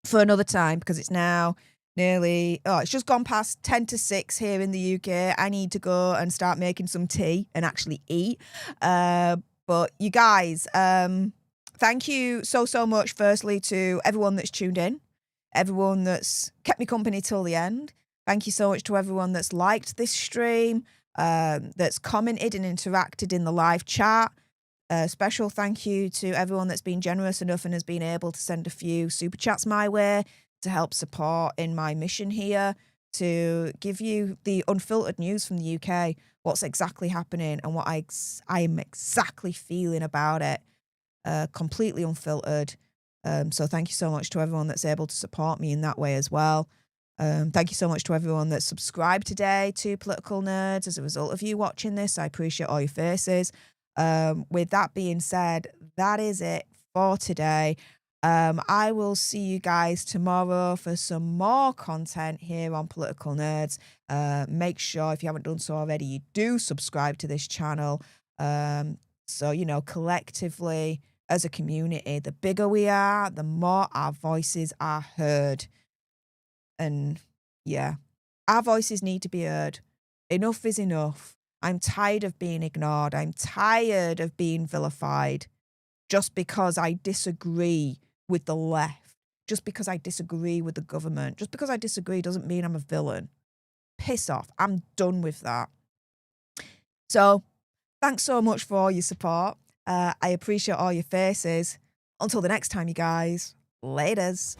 Speaker 1: for another time because it's now nearly, it's just gone past 10 to 6 here in the UK. I need to go and start making some tea and actually eat. But you guys, thank you so much, firstly, to everyone that's tuned in, everyone that's kept me company till the end. Thank you so much to everyone that's liked this stream, that's commented and interacted in the live chat. Special thank you to everyone that's been generous enough and has been able to send a few super chats my way to help support in my mission here to give you the unfiltered news from the UK, what's exactly happening and what I am exactly feeling about it, completely unfiltered. So thank you so much to everyone that's able to support me in that way as well. Thank you so much to everyone that subscribed today to Political Nerds. As a result of you watching this, I appreciate all your faces. With that being said, that is it for today. I will see you guys tomorrow for some more content here on Political Nerds. Make sure, if you haven't done so already, you do subscribe to this channel. So, you know, collectively, as a community, the bigger we are, the more our voices are heard. And yeah, our voices need to be heard. Enough is enough. I'm tired of being ignored. I'm tired of being vilified just because I disagree with the left, just because I disagree with the government. Just because I disagree doesn't mean I'm a villain. Piss off. I'm done with that. So thanks so much for all your support. I appreciate all your faces. Until the next time, you guys. Laters.